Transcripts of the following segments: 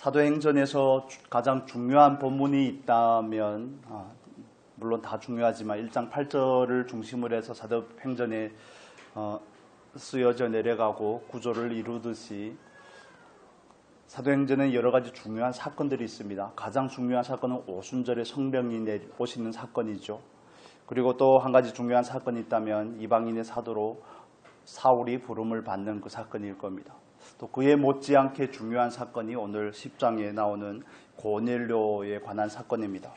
사도행전에서 가장 중요한 본문이 있다면 물론 다 중요하지만 1장 8절을 중심으로 해서 사도행전에 쓰여져 내려가고 구조를 이루듯이 사도행전에 여러 가지 중요한 사건들이 있습니다. 가장 중요한 사건은 오순절에 성령이 오시는 사건이죠. 그리고 또 한 가지 중요한 사건이 있다면 이방인의 사도로 사울이 부름을 받는 그 사건일 겁니다. 또 그에 못지않게 중요한 사건이 오늘 10장에 나오는 고넬료에 관한 사건입니다.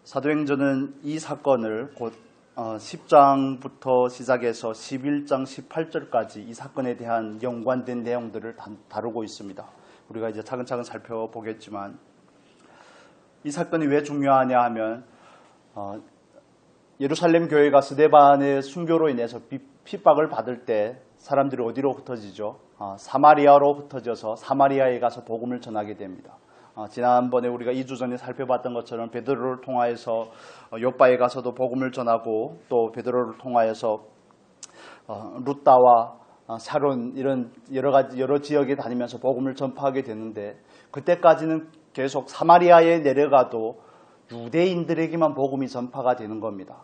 사도행전은 이 사건을 곧 10장부터 시작해서 11장 18절까지 이 사건에 대한 연관된 내용들을 다루고 있습니다. 우리가 이제 차근차근 살펴보겠지만 이 사건이 왜 중요하냐 하면 예루살렘 교회가 스데반의 순교로 인해서 핍박을 받을 때 사람들이 어디로 흩어지죠? 사마리아로 흩어져서 사마리아에 가서 복음을 전하게 됩니다. 지난번에 우리가 2주 전에 살펴봤던 것처럼 베드로를 통하여서 요바에 가서도 복음을 전하고 또 베드로를 통하여서 루다와 샤론 이런 여러 지역에 다니면서 복음을 전파하게 되는데 그때까지는 계속 사마리아에 내려가도 유대인들에게만 복음이 전파가 되는 겁니다.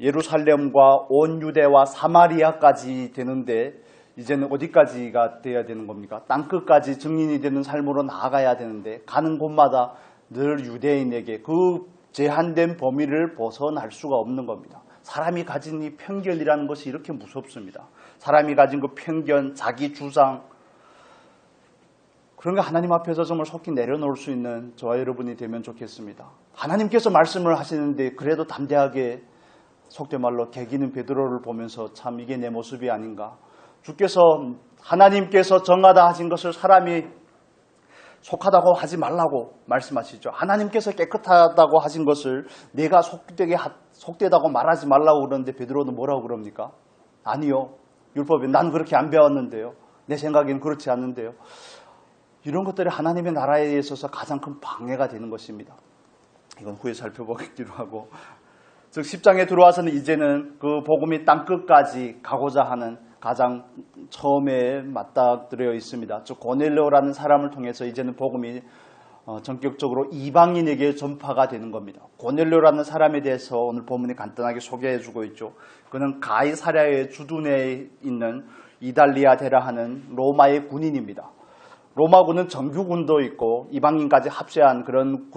예루살렘과 온 유대와 사마리아까지 되는데 이제는 어디까지가 돼야 되는 겁니까? 땅끝까지 증인이 되는 삶으로 나아가야 되는데 가는 곳마다 늘 유대인에게 그 제한된 범위를 벗어날 수가 없는 겁니다. 사람이 가진 이 편견이라는 것이 이렇게 무섭습니다. 사람이 가진 그 편견, 자기 주장 그런 거 하나님 앞에서 정말 속히 내려놓을 수 있는 저와 여러분이 되면 좋겠습니다. 하나님께서 말씀을 하시는데 그래도 담대하게 속된 말로 개기는 베드로를 보면서 참 이게 내 모습이 아닌가. 하나님께서 정하다 하신 것을 사람이 속하다고 하지 말라고 말씀하시죠. 하나님께서 깨끗하다고 하신 것을 내가 속되다고 말하지 말라고 그러는데 베드로는 뭐라고 그럽니까? 아니요. 율법에 난 그렇게 안 배웠는데요. 내 생각에는 그렇지 않는데요. 이런 것들이 하나님의 나라에 있어서 가장 큰 방해가 되는 것입니다. 이건 후에 살펴보기로 하고 즉 10장에 들어와서는 이제는 그 복음이 땅끝까지 가고자 하는 가장 처음에 맞닥뜨려 있습니다. 즉 고넬료라는 사람을 통해서 이제는 복음이 전격적으로 이방인에게 전파가 되는 겁니다. 고넬료라는 사람에 대해서 오늘 본문이 간단하게 소개해주고 있죠. 그는 가이사랴의 주둔에 있는 이달리아데라 하는 로마의 군인입니다. 로마군은 정규군도 있고 이방인까지 합세한 그런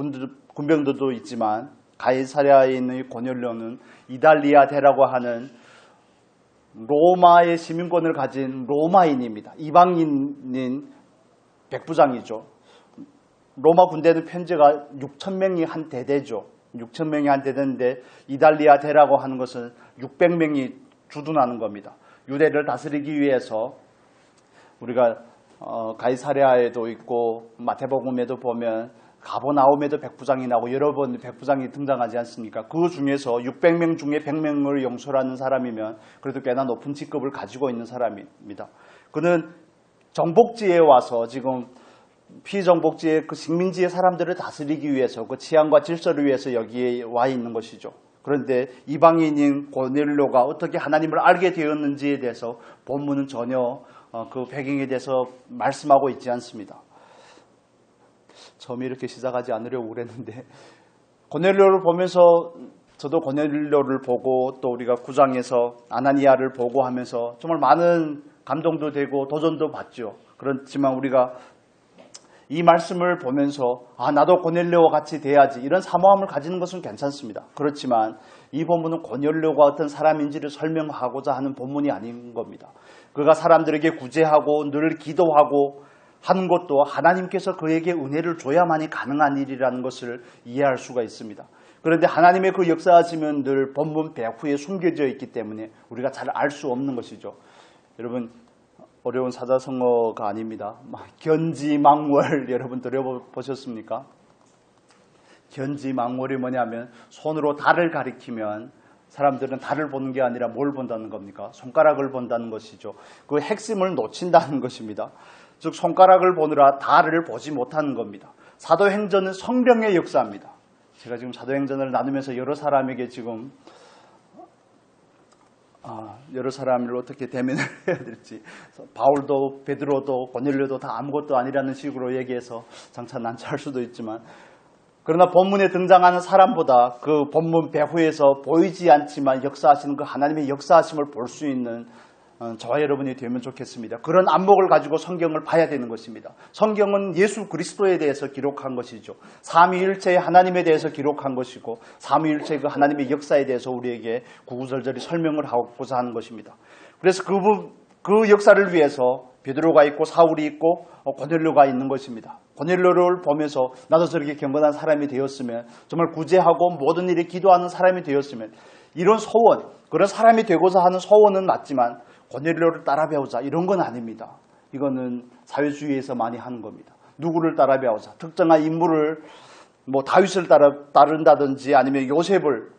군병들도 있지만 가이사랴에 있는 고넬료는 이달리아데라고 하는 로마의 시민권을 가진 로마인입니다. 이방인인 백부장이죠. 로마 군대는 편제가 6,000명이 한 대대죠. 6,000명이 한 대대인데 이달리아데라고 하는 것은 600명이 주둔하는 겁니다. 유대를 다스리기 위해서 우리가 가이사랴에도 있고 마태복음에도 보면 가버나움에도 백부장이 나오고 여러 번 백부장이 등장하지 않습니까? 그 중에서 600명 중에 100명을 용서하는 사람이면 그래도 꽤나 높은 직급을 가지고 있는 사람입니다. 그는 정복지에 와서 지금 피정복지의 그 식민지의 사람들을 다스리기 위해서 그 치안과 질서를 위해서 여기에 와 있는 것이죠. 그런데 이방인인 고넬료가 어떻게 하나님을 알게 되었는지에 대해서 본문은 전혀 그 배경에 대해서 말씀하고 있지 않습니다. 처음에 이렇게 시작하지 않으려고 그랬는데 고넬료를 보면서 저도 고넬료를 보고 또 우리가 9장에서 아나니아를 보고 하면서 정말 많은 감동도 되고 도전도 받죠. 그렇지만 우리가 이 말씀을 보면서 나도 고넬료와 같이 돼야지 이런 사모함을 가지는 것은 괜찮습니다. 그렇지만 이 본문은 고넬료가 어떤 사람인지를 설명하고자 하는 본문이 아닌 겁니다. 그가 사람들에게 구제하고 늘 기도하고 하는 것도 하나님께서 그에게 은혜를 줘야만이 가능한 일이라는 것을 이해할 수가 있습니다. 그런데 하나님의 그 역사하시면 늘 본문 배후에 숨겨져 있기 때문에 우리가 잘 알 수 없는 것이죠. 여러분 어려운 사자성어가 아닙니다. 견지망월 여러분 들어보셨습니까? 견지망월이 뭐냐면 손으로 달을 가리키면 사람들은 달을 보는 게 아니라 뭘 본다는 겁니까? 손가락을 본다는 것이죠. 그 핵심을 놓친다는 것입니다. 즉 손가락을 보느라 달을 보지 못하는 겁니다. 사도행전은 성령의 역사입니다. 제가 지금 사도행전을 나누면서 여러 사람에게 지금 여러 사람을 어떻게 대면을 해야 될지, 바울도 베드로도 고넬료도 다 아무것도 아니라는 식으로 얘기해서 장차 난처할 수도 있지만, 그러나 본문에 등장하는 사람보다 그 본문 배후에서 보이지 않지만 역사하시는 그 하나님의 역사하심을 볼 수 있는 저와 여러분이 되면 좋겠습니다. 그런 안목을 가지고 성경을 봐야 되는 것입니다. 성경은 예수 그리스도에 대해서 기록한 것이죠. 삼위일체의 하나님에 대해서 기록한 것이고, 삼위일체의 그 하나님의 역사에 대해서 우리에게 구구절절히 설명을 하고자 하는 것입니다. 그래서 그 역사를 위해서 베드로가 있고 사울이 있고 고넬료가 있는 것입니다. 고넬료를 보면서 나도 저렇게 경건한 사람이 되었으면, 정말 구제하고 모든 일에 기도하는 사람이 되었으면, 이런 소원, 그런 사람이 되고자 하는 소원은 맞지만 고넬료를 따라 배우자, 이런 건 아닙니다. 이거는 사회주의에서 많이 하는 겁니다. 누구를 따라 배우자, 특정한 인물을, 다윗을 따른다든지 아니면 요셉을,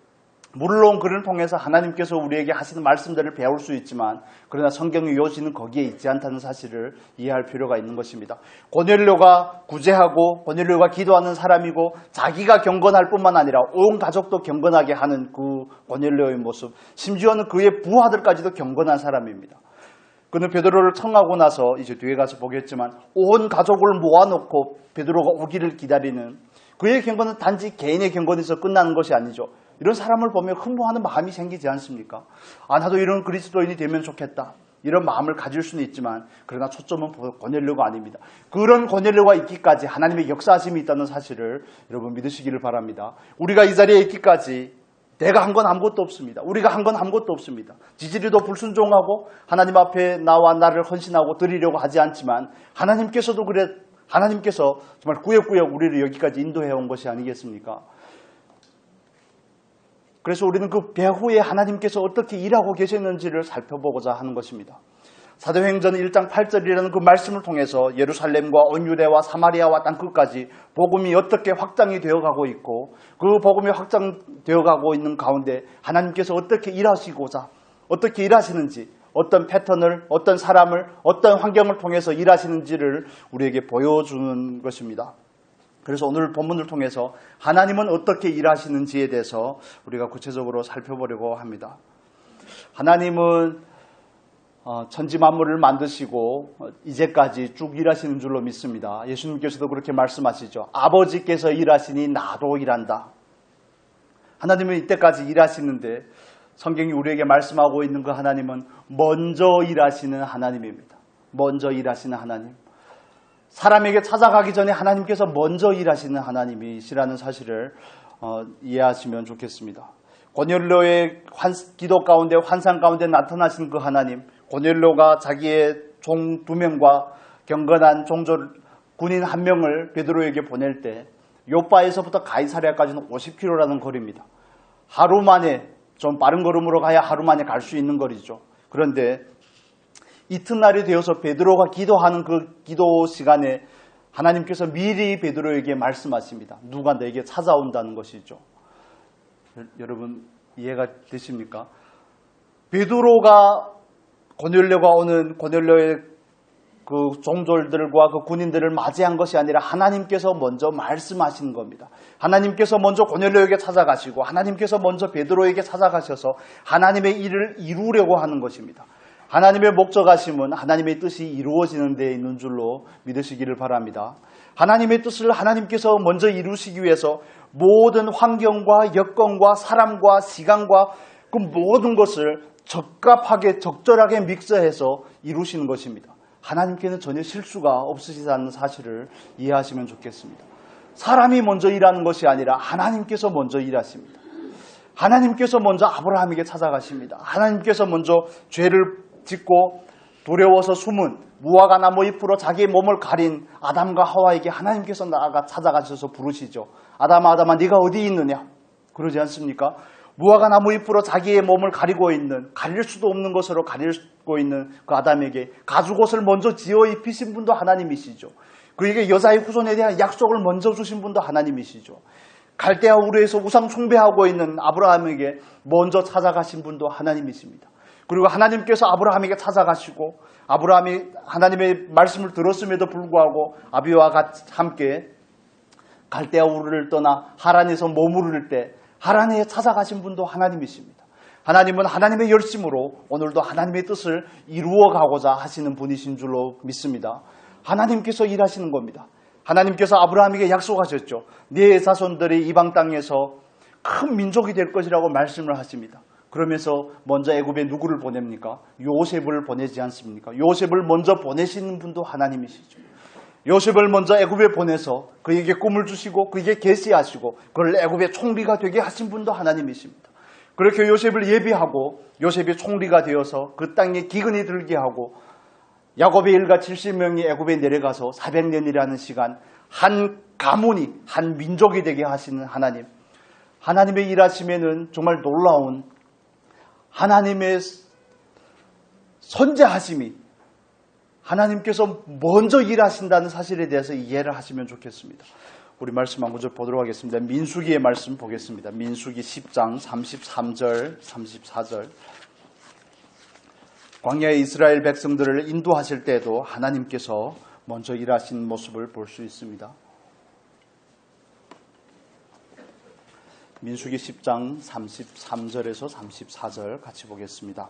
물론 그를 통해서 하나님께서 우리에게 하시는 말씀들을 배울 수 있지만, 그러나 성경의 요지는 거기에 있지 않다는 사실을 이해할 필요가 있는 것입니다. 고넬료가 구제하고 고넬료가 기도하는 사람이고, 자기가 경건할 뿐만 아니라 온 가족도 경건하게 하는 그 고넬료의 모습, 심지어는 그의 부하들까지도 경건한 사람입니다. 그는 베드로를 청하고 나서, 이제 뒤에 가서 보겠지만, 온 가족을 모아놓고 베드로가 오기를 기다리는, 그의 경건은 단지 개인의 경건에서 끝나는 것이 아니죠. 이런 사람을 보면 흠모하는 마음이 생기지 않습니까? 나도 이런 그리스도인이 되면 좋겠다, 이런 마음을 가질 수는 있지만, 그러나 초점은 고넬료가 아닙니다. 그런 고넬료가 있기까지 하나님의 역사하심이 있다는 사실을 여러분 믿으시기를 바랍니다. 우리가 이 자리에 있기까지 내가 한 건 아무것도 없습니다. 우리가 한 건 아무것도 없습니다. 지지리도 불순종하고 하나님 앞에 나와 나를 헌신하고 드리려고 하지 않지만, 하나님께서도 하나님께서 정말 꾸역꾸역 우리를 여기까지 인도해 온 것이 아니겠습니까? 그래서 우리는 그 배후에 하나님께서 어떻게 일하고 계셨는지를 살펴보고자 하는 것입니다. 사도행전 1장 8절이라는 그 말씀을 통해서 예루살렘과 온 유대와 사마리아와 땅끝까지 복음이 어떻게 확장이 되어가고 있고, 그 복음이 확장되어가고 있는 가운데 하나님께서 어떻게 일하시고자, 어떻게 일하시는지, 어떤 패턴을, 어떤 사람을, 어떤 환경을 통해서 일하시는지를 우리에게 보여주는 것입니다. 그래서 오늘 본문을 통해서 하나님은 어떻게 일하시는지에 대해서 우리가 구체적으로 살펴보려고 합니다. 하나님은 천지 만물을 만드시고 이제까지 쭉 일하시는 줄로 믿습니다. 예수님께서도 그렇게 말씀하시죠. 아버지께서 일하시니 나도 일한다. 하나님은 이때까지 일하시는데, 성경이 우리에게 말씀하고 있는 그 하나님은 먼저 일하시는 하나님입니다. 먼저 일하시는 하나님. 사람에게 찾아가기 전에 하나님께서 먼저 일하시는 하나님이시라는 사실을 이해하시면 좋겠습니다. 고넬료의 기도 가운데, 환상 가운데 나타나신 그 하나님, 고넬료가 자기의 종 2명과 경건한 종졸 군인 1명을 베드로에게 보낼 때, 요바에서부터 가이사랴까지는 50km라는 거리입니다. 하루 만에, 좀 빠른 걸음으로 가야 하루 만에 갈 수 있는 거리죠. 그런데 이튿날이 되어서 베드로가 기도하는 그 기도 시간에 하나님께서 미리 베드로에게 말씀하십니다. 누가 내게 찾아온다는 것이죠. 여러분 이해가 되십니까? 베드로가 고넬료가 오는, 고넬료의 그 종졸들과 그 군인들을 맞이한 것이 아니라 하나님께서 먼저 말씀하신 겁니다. 하나님께서 먼저 고넬료에게 찾아가시고, 하나님께서 먼저 베드로에게 찾아가셔서 하나님의 일을 이루려고 하는 것입니다. 하나님의 목적하심은 하나님의 뜻이 이루어지는 데에 있는 줄로 믿으시기를 바랍니다. 하나님의 뜻을 하나님께서 먼저 이루시기 위해서 모든 환경과 여건과 사람과 시간과 그 모든 것을 적합하게 적절하게 믹서해서 이루시는 것입니다. 하나님께는 전혀 실수가 없으시다는 사실을 이해하시면 좋겠습니다. 사람이 먼저 일하는 것이 아니라 하나님께서 먼저 일하십니다. 하나님께서 먼저 아브라함에게 찾아가십니다. 하나님께서 먼저 죄를 짓고 두려워서 숨은 무화과 나무 잎으로 자기의 몸을 가린 아담과 하와에게 하나님께서 나아가 찾아가셔서 부르시죠. 아담아, 아담아, 네가 어디 있느냐? 그러지 않습니까? 무화과 나무 잎으로 자기의 몸을 가리고 있는, 가릴 수도 없는 것으로 가리고 있는 그 아담에게 가죽옷을 먼저 지어 입히신 분도 하나님이시죠. 그에게 여자의 후손에 대한 약속을 먼저 주신 분도 하나님이시죠. 갈대아 우르에서 우상 숭배하고 있는 아브라함에게 먼저 찾아가신 분도 하나님이십니다. 그리고 하나님께서 아브라함에게 찾아가시고, 아브라함이 하나님의 말씀을 들었음에도 불구하고 아비와 함께 갈대아 우르를 떠나 하란에서 머무를 때 하란에 찾아가신 분도 하나님이십니다. 하나님은 하나님의 열심으로 오늘도 하나님의 뜻을 이루어가고자 하시는 분이신 줄로 믿습니다. 하나님께서 일하시는 겁니다. 하나님께서 아브라함에게 약속하셨죠. 네 자손들이 이방 땅에서 큰 민족이 될 것이라고 말씀을 하십니다. 그러면서 먼저 애굽에 누구를 보냅니까? 요셉을 보내지 않습니까? 요셉을 먼저 보내시는 분도 하나님이시죠. 요셉을 먼저 애굽에 보내서 그에게 꿈을 주시고 그에게 계시하시고 그를 애굽의 총리가 되게 하신 분도 하나님이십니다. 그렇게 요셉을 예비하고 요셉이 총리가 되어서 그 땅에 기근이 들게 하고 야곱의 일가 70명이 애굽에 내려가서 400년이라는 시간 한 가문이 한 민족이 되게 하시는 하나님. 하나님의 일하심에는 정말 놀라운 하나님의 선재하심이 하나님께서 먼저 일하신다는 사실에 대해서 이해를 하시면 좋겠습니다. 우리 말씀 한 구절 보도록 하겠습니다. 민수기의 말씀 보겠습니다. 민수기 10장 33절 34절. 광야의 이스라엘 백성들을 인도하실 때에도 하나님께서 먼저 일하신 모습을 볼 수 있습니다. 민수기 10장 33절에서 34절 같이 보겠습니다.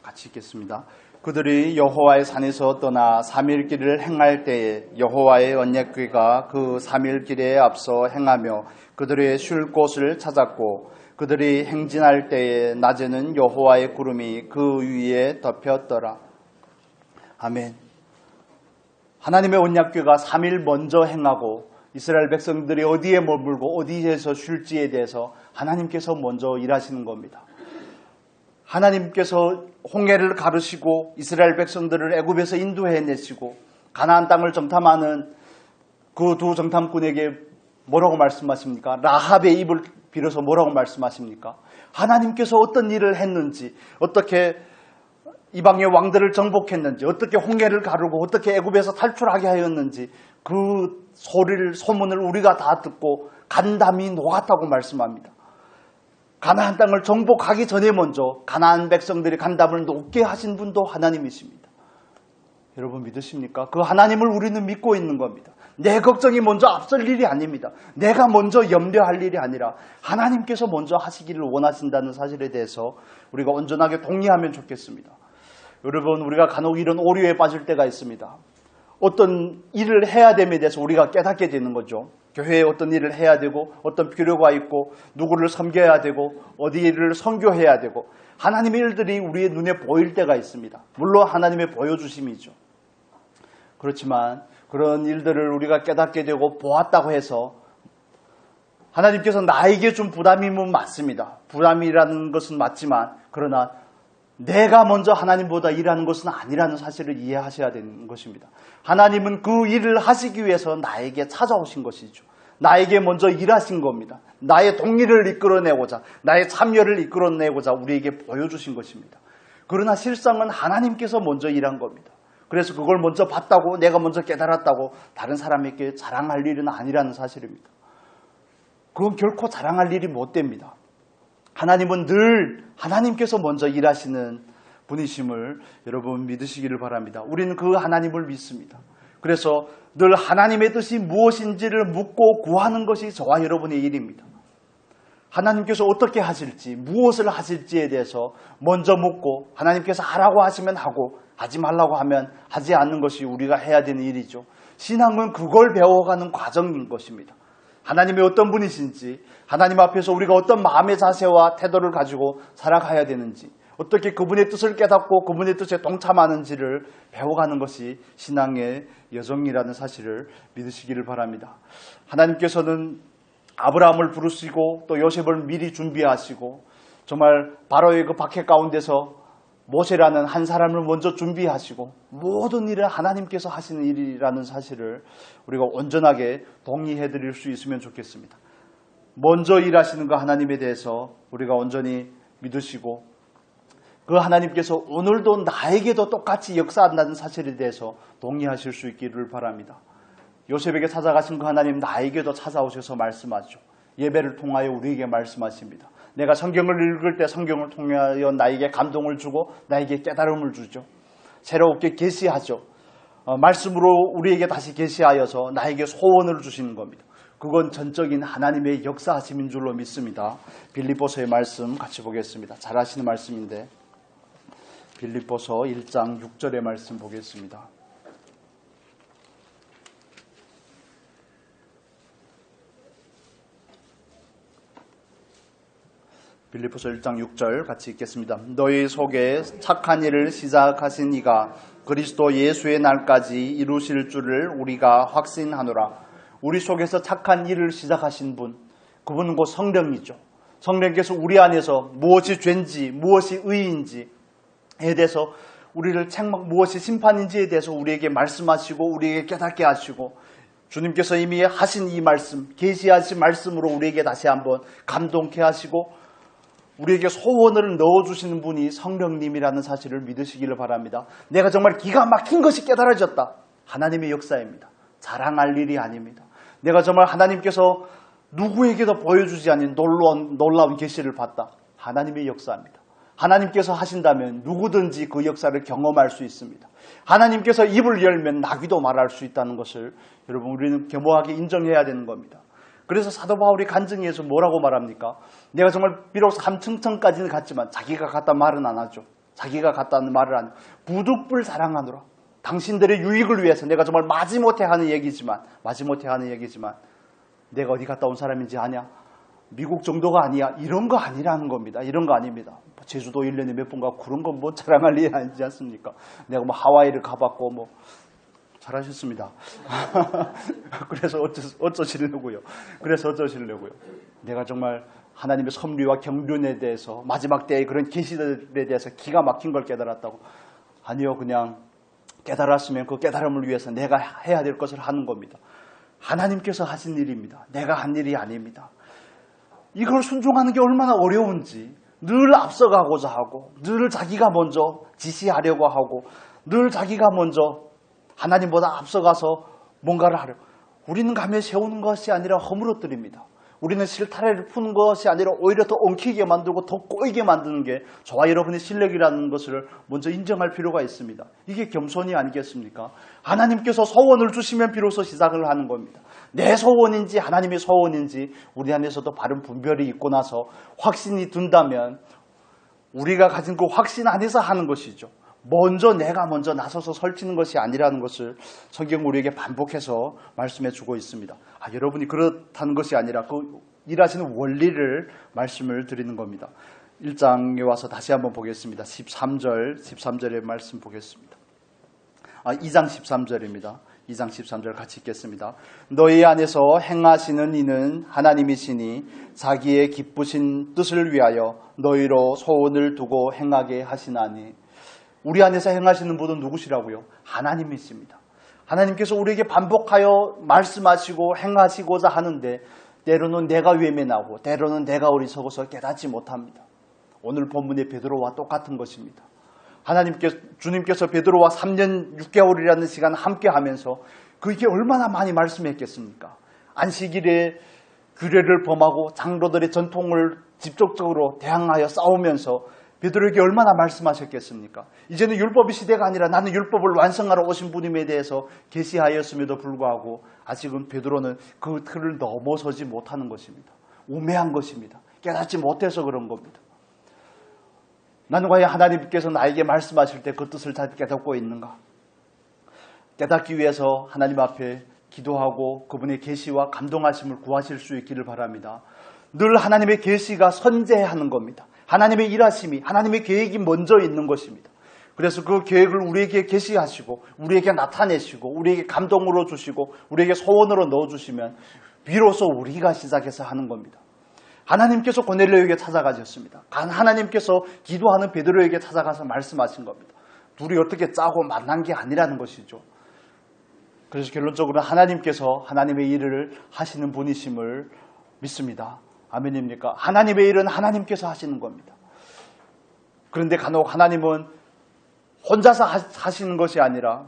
같이 읽겠습니다. 그들이 여호와의 산에서 떠나 3일 길을 행할 때에 여호와의 언약궤가 그 3일 길에 앞서 행하며 그들의 쉴 곳을 찾았고 그들이 행진할 때에 낮에는 여호와의 구름이 그 위에 덮였더라. 아멘. 하나님의 언약궤가 3일 먼저 행하고 이스라엘 백성들이 어디에 머물고 어디에서 쉴지에 대해서 하나님께서 먼저 일하시는 겁니다. 하나님께서 홍해를 가르시고 이스라엘 백성들을 애굽에서 인도해내시고 가나안 땅을 정탐하는 그 두 정탐꾼에게 뭐라고 말씀하십니까? 라합의 입을 빌어서 뭐라고 말씀하십니까? 하나님께서 어떤 일을 했는지, 어떻게 이방의 왕들을 정복했는지, 어떻게 홍해를 가르고 어떻게 애굽에서 탈출하게 하였는지 그 소문을 우리가 다 듣고 간담이 녹았다고 말씀합니다. 가나안 땅을 정복하기 전에 먼저 가나안 백성들이 간담을 녹게 하신 분도 하나님이십니다. 여러분 믿으십니까? 그 하나님을 우리는 믿고 있는 겁니다. 내 걱정이 먼저 앞설 일이 아닙니다. 내가 먼저 염려할 일이 아니라 하나님께서 먼저 하시기를 원하신다는 사실에 대해서 우리가 온전하게 동의하면 좋겠습니다. 여러분 우리가 간혹 이런 오류에 빠질 때가 있습니다. 어떤 일을 해야 됨에 대해서 우리가 깨닫게 되는 거죠. 교회에 어떤 일을 해야 되고 어떤 필요가 있고 누구를 섬겨야 되고 어디를 선교해야 되고 하나님의 일들이 우리의 눈에 보일 때가 있습니다. 물론 하나님의 보여주심이죠. 그렇지만 그런 일들을 우리가 깨닫게 되고 보았다고 해서 하나님께서 나에게 준 부담이면 맞습니다. 부담이라는 것은 맞지만 그러나 내가 먼저 하나님보다 일하는 것은 아니라는 사실을 이해하셔야 되는 것입니다. 하나님은 그 일을 하시기 위해서 나에게 찾아오신 것이죠. 나에게 먼저 일하신 겁니다. 나의 동의를 이끌어내고자, 나의 참여를 이끌어내고자 우리에게 보여주신 것입니다. 그러나 실상은 하나님께서 먼저 일한 겁니다. 그래서 그걸 먼저 봤다고 내가 먼저 깨달았다고 다른 사람에게 자랑할 일은 아니라는 사실입니다. 그건 결코 자랑할 일이 못 됩니다. 하나님은 늘 하나님께서 먼저 일하시는 분이심을 여러분 믿으시기를 바랍니다. 우리는 그 하나님을 믿습니다. 그래서 늘 하나님의 뜻이 무엇인지를 묻고 구하는 것이 저와 여러분의 일입니다. 하나님께서 어떻게 하실지 무엇을 하실지에 대해서 먼저 묻고 하나님께서 하라고 하시면 하고 하지 말라고 하면 하지 않는 것이 우리가 해야 되는 일이죠. 신앙은 그걸 배워가는 과정인 것입니다. 하나님이 어떤 분이신지 하나님 앞에서 우리가 어떤 마음의 자세와 태도를 가지고 살아가야 되는지 어떻게 그분의 뜻을 깨닫고 그분의 뜻에 동참하는지를 배워가는 것이 신앙의 여정이라는 사실을 믿으시기를 바랍니다. 하나님께서는 아브라함을 부르시고 또 요셉을 미리 준비하시고 정말 바로의 그 박해 가운데서 모세라는 한 사람을 먼저 준비하시고 모든 일을 하나님께서 하시는 일이라는 사실을 우리가 온전하게 동의해 드릴 수 있으면 좋겠습니다. 먼저 일하시는 그 하나님에 대해서 우리가 온전히 믿으시고 그 하나님께서 오늘도 나에게도 똑같이 역사한다는 사실에 대해서 동의하실 수 있기를 바랍니다. 요셉에게 찾아가신 그 하나님 나에게도 찾아오셔서 말씀하죠. 예배를 통하여 우리에게 말씀하십니다. 내가 성경을 읽을 때 성경을 통하여 나에게 감동을 주고 나에게 깨달음을 주죠. 새롭게 계시하죠. 말씀으로 우리에게 다시 계시하여서 나에게 소원을 주시는 겁니다. 그건 전적인 하나님의 역사하심인 줄로 믿습니다. 빌립보서의 말씀 같이 보겠습니다. 잘 아시는 말씀인데 빌립보서 1장 6절의 말씀 보겠습니다. 빌립보서 1장 6절 같이 읽겠습니다. 너희 속에 착한 일을 시작하신 이가 그리스도 예수의 날까지 이루실 줄을 우리가 확신하노라. 우리 속에서 착한 일을 시작하신 분, 그분은 곧 성령이죠. 성령께서 우리 안에서 무엇이 죄인지 무엇이 의인지에 대해서 우리를 무엇이 심판인지에 대해서 우리에게 말씀하시고 우리에게 깨닫게 하시고 주님께서 이미 하신 이 말씀, 계시하신 말씀으로 우리에게 다시 한번 감동케 하시고 우리에게 소원을 넣어주시는 분이 성령님이라는 사실을 믿으시기를 바랍니다. 내가 정말 기가 막힌 것이 깨달아졌다. 하나님의 역사입니다. 자랑할 일이 아닙니다. 내가 정말 하나님께서 누구에게도 보여주지 않은 놀라운 계시를 봤다. 하나님의 역사입니다. 하나님께서 하신다면 누구든지 그 역사를 경험할 수 있습니다. 하나님께서 입을 열면 나귀도 말할 수 있다는 것을 여러분 우리는 겸허하게 인정해야 되는 겁니다. 그래서 사도 바울이 간증에서 뭐라고 말합니까? 내가 정말 비록 3층까지는 갔지만 자기가 갔다는 말은 안 하죠. 자기가 갔다는 말을 안 하죠. 부득불 자랑하노라. 당신들의 유익을 위해서 내가 정말 마지못해 하는 얘기지만 내가 어디 갔다 온 사람인지 아냐? 미국 정도가 아니야. 이런 거 아니라는 겁니다. 이런 거 아닙니다. 제주도 1년에 몇 번 가고 그런 건 뭐 자랑할 일이 아니지 않습니까? 내가 뭐 하와이를 가봤고 뭐 잘하셨습니다. 그래서 어쩌시려고요. 내가 정말 하나님의 섭리와 경륜에 대해서 마지막 때의 그런 계시들에 대해서 기가 막힌 걸 깨달았다고. 아니요. 그냥 깨달았으면 그 깨달음을 위해서 내가 해야 될 것을 하는 겁니다. 하나님께서 하신 일입니다. 내가 한 일이 아닙니다. 이걸 순종하는 게 얼마나 어려운지 늘 앞서가고자 하고 늘 자기가 먼저 지시하려고 하고 늘 자기가 먼저 하나님보다 앞서가서 뭔가를 하려고. 우리는 감에 세우는 것이 아니라 허물어뜨립니다. 우리는 실타래를 푸는 것이 아니라 오히려 더 엉키게 만들고 더 꼬이게 만드는 게 저와 여러분의 실력이라는 것을 먼저 인정할 필요가 있습니다. 이게 겸손이 아니겠습니까? 하나님께서 소원을 주시면 비로소 시작을 하는 겁니다. 내 소원인지 하나님의 소원인지 우리 안에서도 바른 분별이 있고 나서 확신이 든다면 우리가 가진 그 확신 안에서 하는 것이죠. 내가 먼저 나서서 설치는 것이 아니라는 것을 성경 우리에게 반복해서 말씀해 주고 있습니다. 여러분이 그렇다는 것이 아니라 그 일하시는 원리를 말씀을 드리는 겁니다. 1장에 와서 다시 한번 보겠습니다. 13절의 말씀 보겠습니다. 2장 13절입니다. 2장 13절 같이 읽겠습니다. 너희 안에서 행하시는 이는 하나님이시니 자기의 기쁘신 뜻을 위하여 너희로 소원을 두고 행하게 하시나니. 우리 안에서 행하시는 분은 누구시라고요? 하나님이십니다. 하나님께서 우리에게 반복하여 말씀하시고 행하시고자 하는데 때로는 내가 외면하고 때로는 내가 어리석어서 깨닫지 못합니다. 오늘 본문의 베드로와 똑같은 것입니다. 주님께서 베드로와 3년 6개월이라는 시간 함께 하면서 그게 얼마나 많이 말씀했겠습니까? 안식일에 규례를 범하고 장로들의 전통을 직접적으로 대항하여 싸우면서 베드로에게 얼마나 말씀하셨겠습니까? 이제는 율법의 시대가 아니라 나는 율법을 완성하러 오신 분임에 대해서 계시하였음에도 불구하고 아직은 베드로는 그 틀을 넘어서지 못하는 것입니다. 우매한 것입니다. 깨닫지 못해서 그런 겁니다. 나는 과연 하나님께서 나에게 말씀하실 때 그 뜻을 잘 깨닫고 있는가? 깨닫기 위해서 하나님 앞에 기도하고 그분의 계시와 감동하심을 구하실 수 있기를 바랍니다. 늘 하나님의 계시가 선제하는 겁니다. 하나님의 일하심이, 하나님의 계획이 먼저 있는 것입니다. 그래서 그 계획을 우리에게 계시하시고 우리에게 나타내시고 우리에게 감동으로 주시고 우리에게 소원으로 넣어주시면 비로소 우리가 시작해서 하는 겁니다. 하나님께서 고넬료에게 찾아가셨습니다. 하나님께서 기도하는 베드로에게 찾아가서 말씀하신 겁니다. 둘이 어떻게 짜고 만난 게 아니라는 것이죠. 그래서 결론적으로 하나님께서 하나님의 일을 하시는 분이심을 믿습니다. 아멘입니까? 하나님의 일은 하나님께서 하시는 겁니다. 그런데 간혹 하나님은 혼자서 하시는 것이 아니라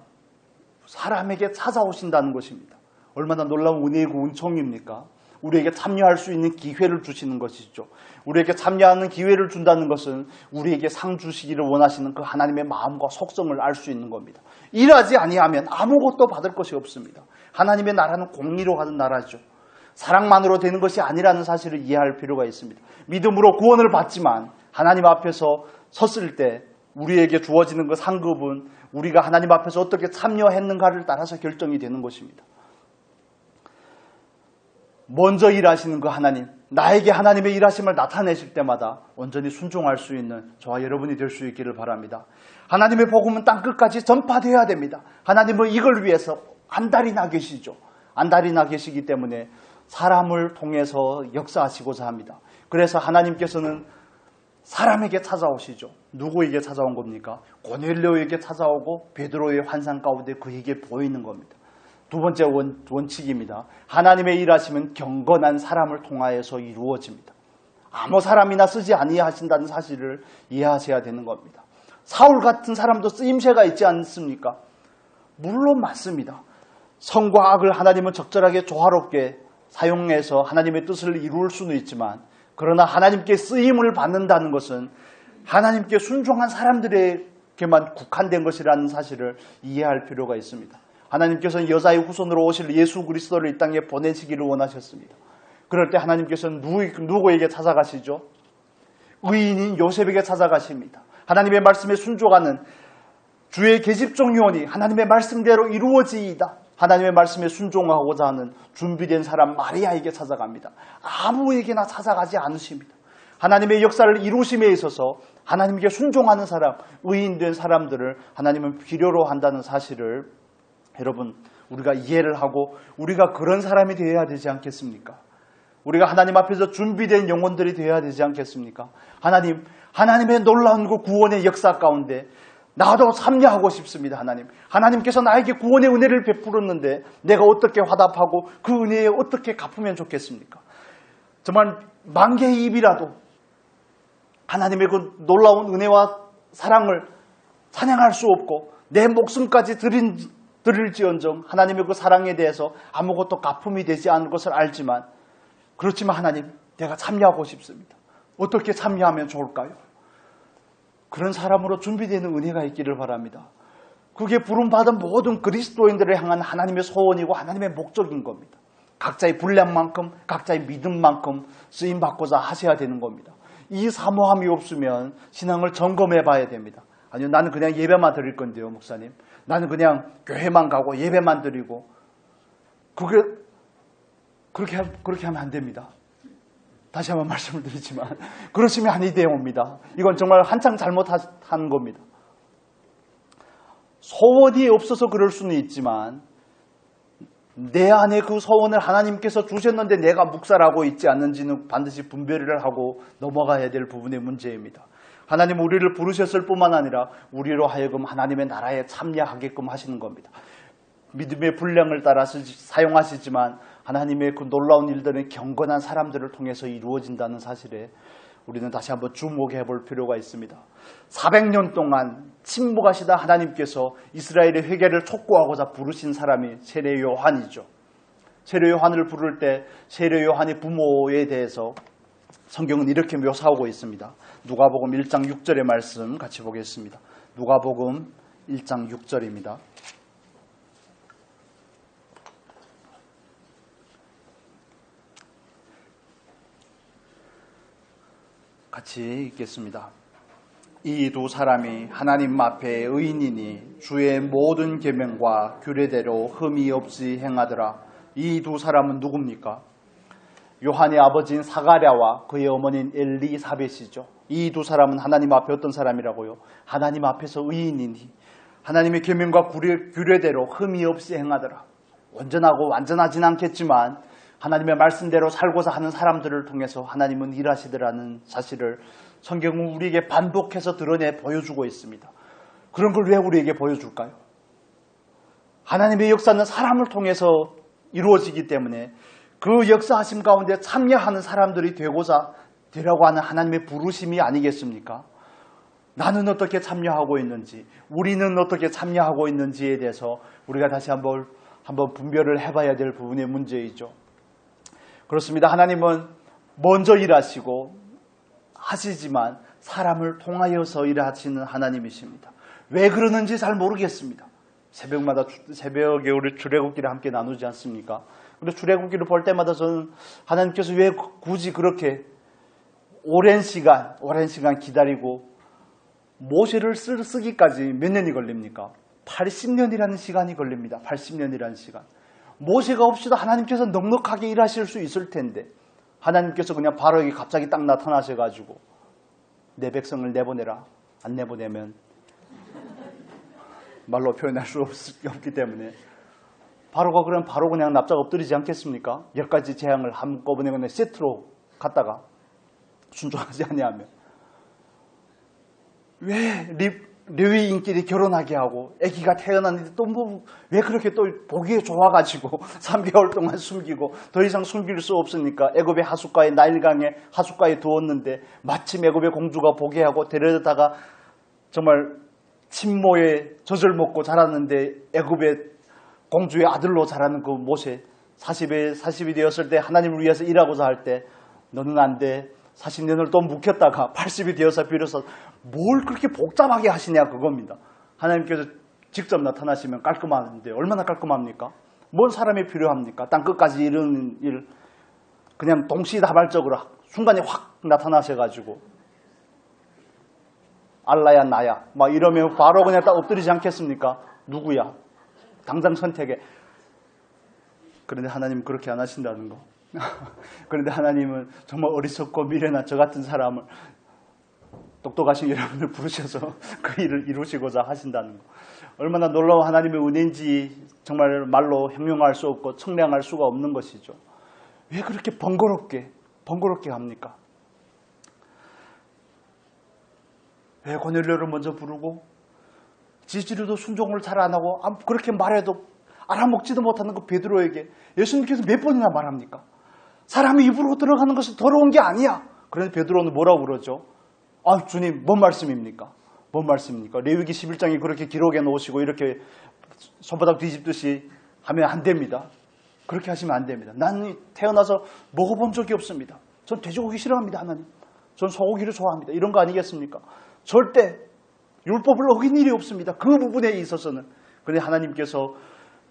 사람에게 찾아오신다는 것입니다. 얼마나 놀라운 은혜이고 은총입니까? 우리에게 참여할 수 있는 기회를 주시는 것이죠. 우리에게 참여하는 기회를 준다는 것은 우리에게 상 주시기를 원하시는 그 하나님의 마음과 속성을 알 수 있는 겁니다. 일하지 아니하면 아무것도 받을 것이 없습니다. 하나님의 나라는 공의로 가는 나라죠. 사랑만으로 되는 것이 아니라는 사실을 이해할 필요가 있습니다. 믿음으로 구원을 받지만 하나님 앞에서 섰을 때 우리에게 주어지는 그 상급은 우리가 하나님 앞에서 어떻게 참여했는가를 따라서 결정이 되는 것입니다. 먼저 일하시는 그 하나님, 나에게 하나님의 일하심을 나타내실 때마다 온전히 순종할 수 있는 저와 여러분이 될 수 있기를 바랍니다. 하나님의 복음은 땅끝까지 전파되어야 됩니다. 하나님은 이걸 위해서 안달이나 계시죠. 안달이나 계시기 때문에 사람을 통해서 역사하시고자 합니다. 그래서 하나님께서는 사람에게 찾아오시죠. 누구에게 찾아온 겁니까? 고넬료에게 찾아오고 베드로의 환상 가운데 그에게 보이는 겁니다. 두 번째 원칙입니다. 하나님의 일하심은 경건한 사람을 통하여서 이루어집니다. 아무 사람이나 쓰지 아니하신다는 사실을 이해하셔야 되는 겁니다. 사울 같은 사람도 쓰임새가 있지 않습니까? 물론 맞습니다. 선과 악을 하나님은 적절하게 조화롭게 사용해서 하나님의 뜻을 이룰 수는 있지만, 그러나 하나님께 쓰임을 받는다는 것은 하나님께 순종한 사람들에게만 국한된 것이라는 사실을 이해할 필요가 있습니다. 하나님께서는 여자의 후손으로 오실 예수 그리스도를 이 땅에 보내시기를 원하셨습니다. 그럴 때 하나님께서는 누구에게 찾아가시죠? 의인인 요셉에게 찾아가십니다. 하나님의 말씀에 순종하는 주의 계집종 요원이 하나님의 말씀대로 이루어지이다. 하나님의 말씀에 순종하고자 하는 준비된 사람 마리아에게 찾아갑니다. 아무에게나 찾아가지 않으십니다. 하나님의 역사를 이루심에 있어서 하나님께 순종하는 사람, 의인된 사람들을 하나님은 필요로 한다는 사실을 여러분 우리가 이해를 하고 우리가 그런 사람이 되어야 되지 않겠습니까? 우리가 하나님 앞에서 준비된 영혼들이 되어야 되지 않겠습니까? 하나님의 놀라운 그 구원의 역사 가운데 나도 참여하고 싶습니다. 하나님께서 나에게 구원의 은혜를 베풀었는데 내가 어떻게 화답하고 그 은혜에 어떻게 갚으면 좋겠습니까? 정말 만개의 입이라도 하나님의 그 놀라운 은혜와 사랑을 찬양할 수 없고 내 목숨까지 드릴지언정 하나님의 그 사랑에 대해서 아무것도 갚음이 되지 않을 것을 알지만, 그렇지만 하나님, 내가 참여하고 싶습니다. 어떻게 참여하면 좋을까요? 그런 사람으로 준비되는 은혜가 있기를 바랍니다. 그게 부름받은 모든 그리스도인들을 향한 하나님의 소원이고 하나님의 목적인 겁니다. 각자의 분량만큼, 각자의 믿음만큼 쓰임받고자 하셔야 되는 겁니다. 이 사모함이 없으면 신앙을 점검해 봐야 됩니다. 아니요, 나는 그냥 예배만 드릴 건데요, 목사님. 나는 그냥 교회만 가고 예배만 드리고. 그렇게 하면 안 됩니다. 다시 한번 말씀을 드리지만 그러시면 아니 되옵니다. 이건 정말 한창 잘못한 겁니다. 소원이 없어서 그럴 수는 있지만 내 안에 그 소원을 하나님께서 주셨는데 내가 묵살하고 있지 않는지는 반드시 분별을 하고 넘어가야 될 부분의 문제입니다. 하나님 우리를 부르셨을 뿐만 아니라 우리로 하여금 하나님의 나라에 참여하게끔 하시는 겁니다. 믿음의 분량을 따라서 사용하시지만 하나님의 그 놀라운 일들은 경건한 사람들을 통해서 이루어진다는 사실에 우리는 다시 한번 주목해 볼 필요가 있습니다. 400년 동안 침묵하시다 하나님께서 이스라엘의 회개를 촉구하고자 부르신 사람이 세례 요한이죠. 세례 요한을 부를 때 세례 요한의 부모에 대해서 성경은 이렇게 묘사하고 있습니다. 누가복음 1장 6절의 말씀 같이 보겠습니다. 누가복음 1장 6절입니다. 같이 읽겠습니다. 이 두 사람이 하나님 앞에 의인이니 주의 모든 계명과 규례대로 흠이 없이 행하더라. 이 두 사람은 누굽니까? 요한의 아버지인 사가랴와 그의 어머니인 엘리사벳이죠. 이 두 사람은 하나님 앞에 어떤 사람이라고요? 하나님 앞에서 의인이니 하나님의 계명과 규례대로 흠이 없이 행하더라. 온전하고 완전하진 않겠지만 하나님의 말씀대로 살고자 하는 사람들을 통해서 하나님은 일하시더라는 사실을 성경은 우리에게 반복해서 드러내 보여주고 있습니다. 그런 걸 왜 우리에게 보여줄까요? 하나님의 역사는 사람을 통해서 이루어지기 때문에 그 역사하심 가운데 참여하는 사람들이 되려고 하는 하나님의 부르심이 아니겠습니까? 나는 어떻게 참여하고 있는지, 우리는 어떻게 참여하고 있는지에 대해서 우리가 다시 한번 분별을 해봐야 될 부분의 문제이죠. 그렇습니다. 하나님은 먼저 일하시고 하시지만 사람을 통하여서 일하시는 하나님이십니다. 왜 그러는지 잘 모르겠습니다. 새벽마다 새벽에 우리 출애굽기를 함께 나누지 않습니까? 근데 출애굽기를 볼 때마다 저는 하나님께서 왜 굳이 그렇게 오랜 시간 기다리고 모세를 쓰기까지 몇 년이 걸립니까? 80년이라는 시간이 걸립니다. 80년이라는 시간. 모세가 없이도 하나님께서 넉넉하게 일하실 수 있을 텐데 하나님께서 그냥 바로에게 갑자기 딱 나타나셔가지고 내 백성을 내보내라. 안 내보내면 말로 표현할 수 없기 때문에 바로가 그럼 바로 그냥 납작 엎드리지 않겠습니까? 10가지 재앙을 한꺼번에 그냥 세트로 갖다가 순종하지 아니하면 왜 레위인끼리 결혼하게 하고 아기가 태어났는데 또 뭐 왜 그렇게 또 보기에 좋아가지고 3개월 동안 숨기고 더 이상 숨길 수 없으니까 애굽의 하숫가에 나일강에 하숫가에 두었는데 마침 애굽의 공주가 보게 하고 데려다가 정말 친모의 젖을 먹고 자랐는데 애굽의 공주의 아들로 자라는 그 모세 40이 되었을 때 하나님을 위해서 일하고자 할 때 너는 안 돼. 40년을 또 묵혔다가 80이 되어서 비로소 뭘 그렇게 복잡하게 하시냐 그겁니다. 하나님께서 직접 나타나시면 깔끔한데 얼마나 깔끔합니까? 뭔 사람이 필요합니까? 땅 끝까지 이루는 일 그냥 동시다발적으로 순간에 확 나타나셔가지고 알라야 나야 막 이러면 바로 그냥 딱 엎드리지 않겠습니까? 누구야? 당장 선택해. 그런데 하나님은 그렇게 안 하신다는 거. 그런데 하나님은 정말 어리석고 미련한 저 같은 사람을 똑똑하신 여러분을 부르셔서 그 일을 이루시고자 하신다는 거. 얼마나 놀라운 하나님의 은혜인지 정말 말로 형용할 수 없고 청량할 수가 없는 것이죠. 왜 그렇게 번거롭게 합니까? 왜 고넬료를 먼저 부르고 지지리도 순종을 잘 안 하고 그렇게 말해도 알아먹지도 못하는 그 베드로에게 예수님께서 몇 번이나 말합니까? 사람이 입으로 들어가는 것은 더러운 게 아니야. 그런데 베드로는 뭐라고 그러죠? 아, 주님, 뭔 말씀입니까? 뭔 말씀입니까? 레위기 11장에 그렇게 기록해 놓으시고 이렇게 손바닥 뒤집듯이 하면 안 됩니다. 그렇게 하시면 안 됩니다. 나는 태어나서 먹어본 적이 없습니다. 전 돼지고기 싫어합니다, 하나님. 전 소고기를 좋아합니다. 이런 거 아니겠습니까? 절대 율법을 어긴 일이 없습니다. 그 부분에 있어서는. 그런데 하나님께서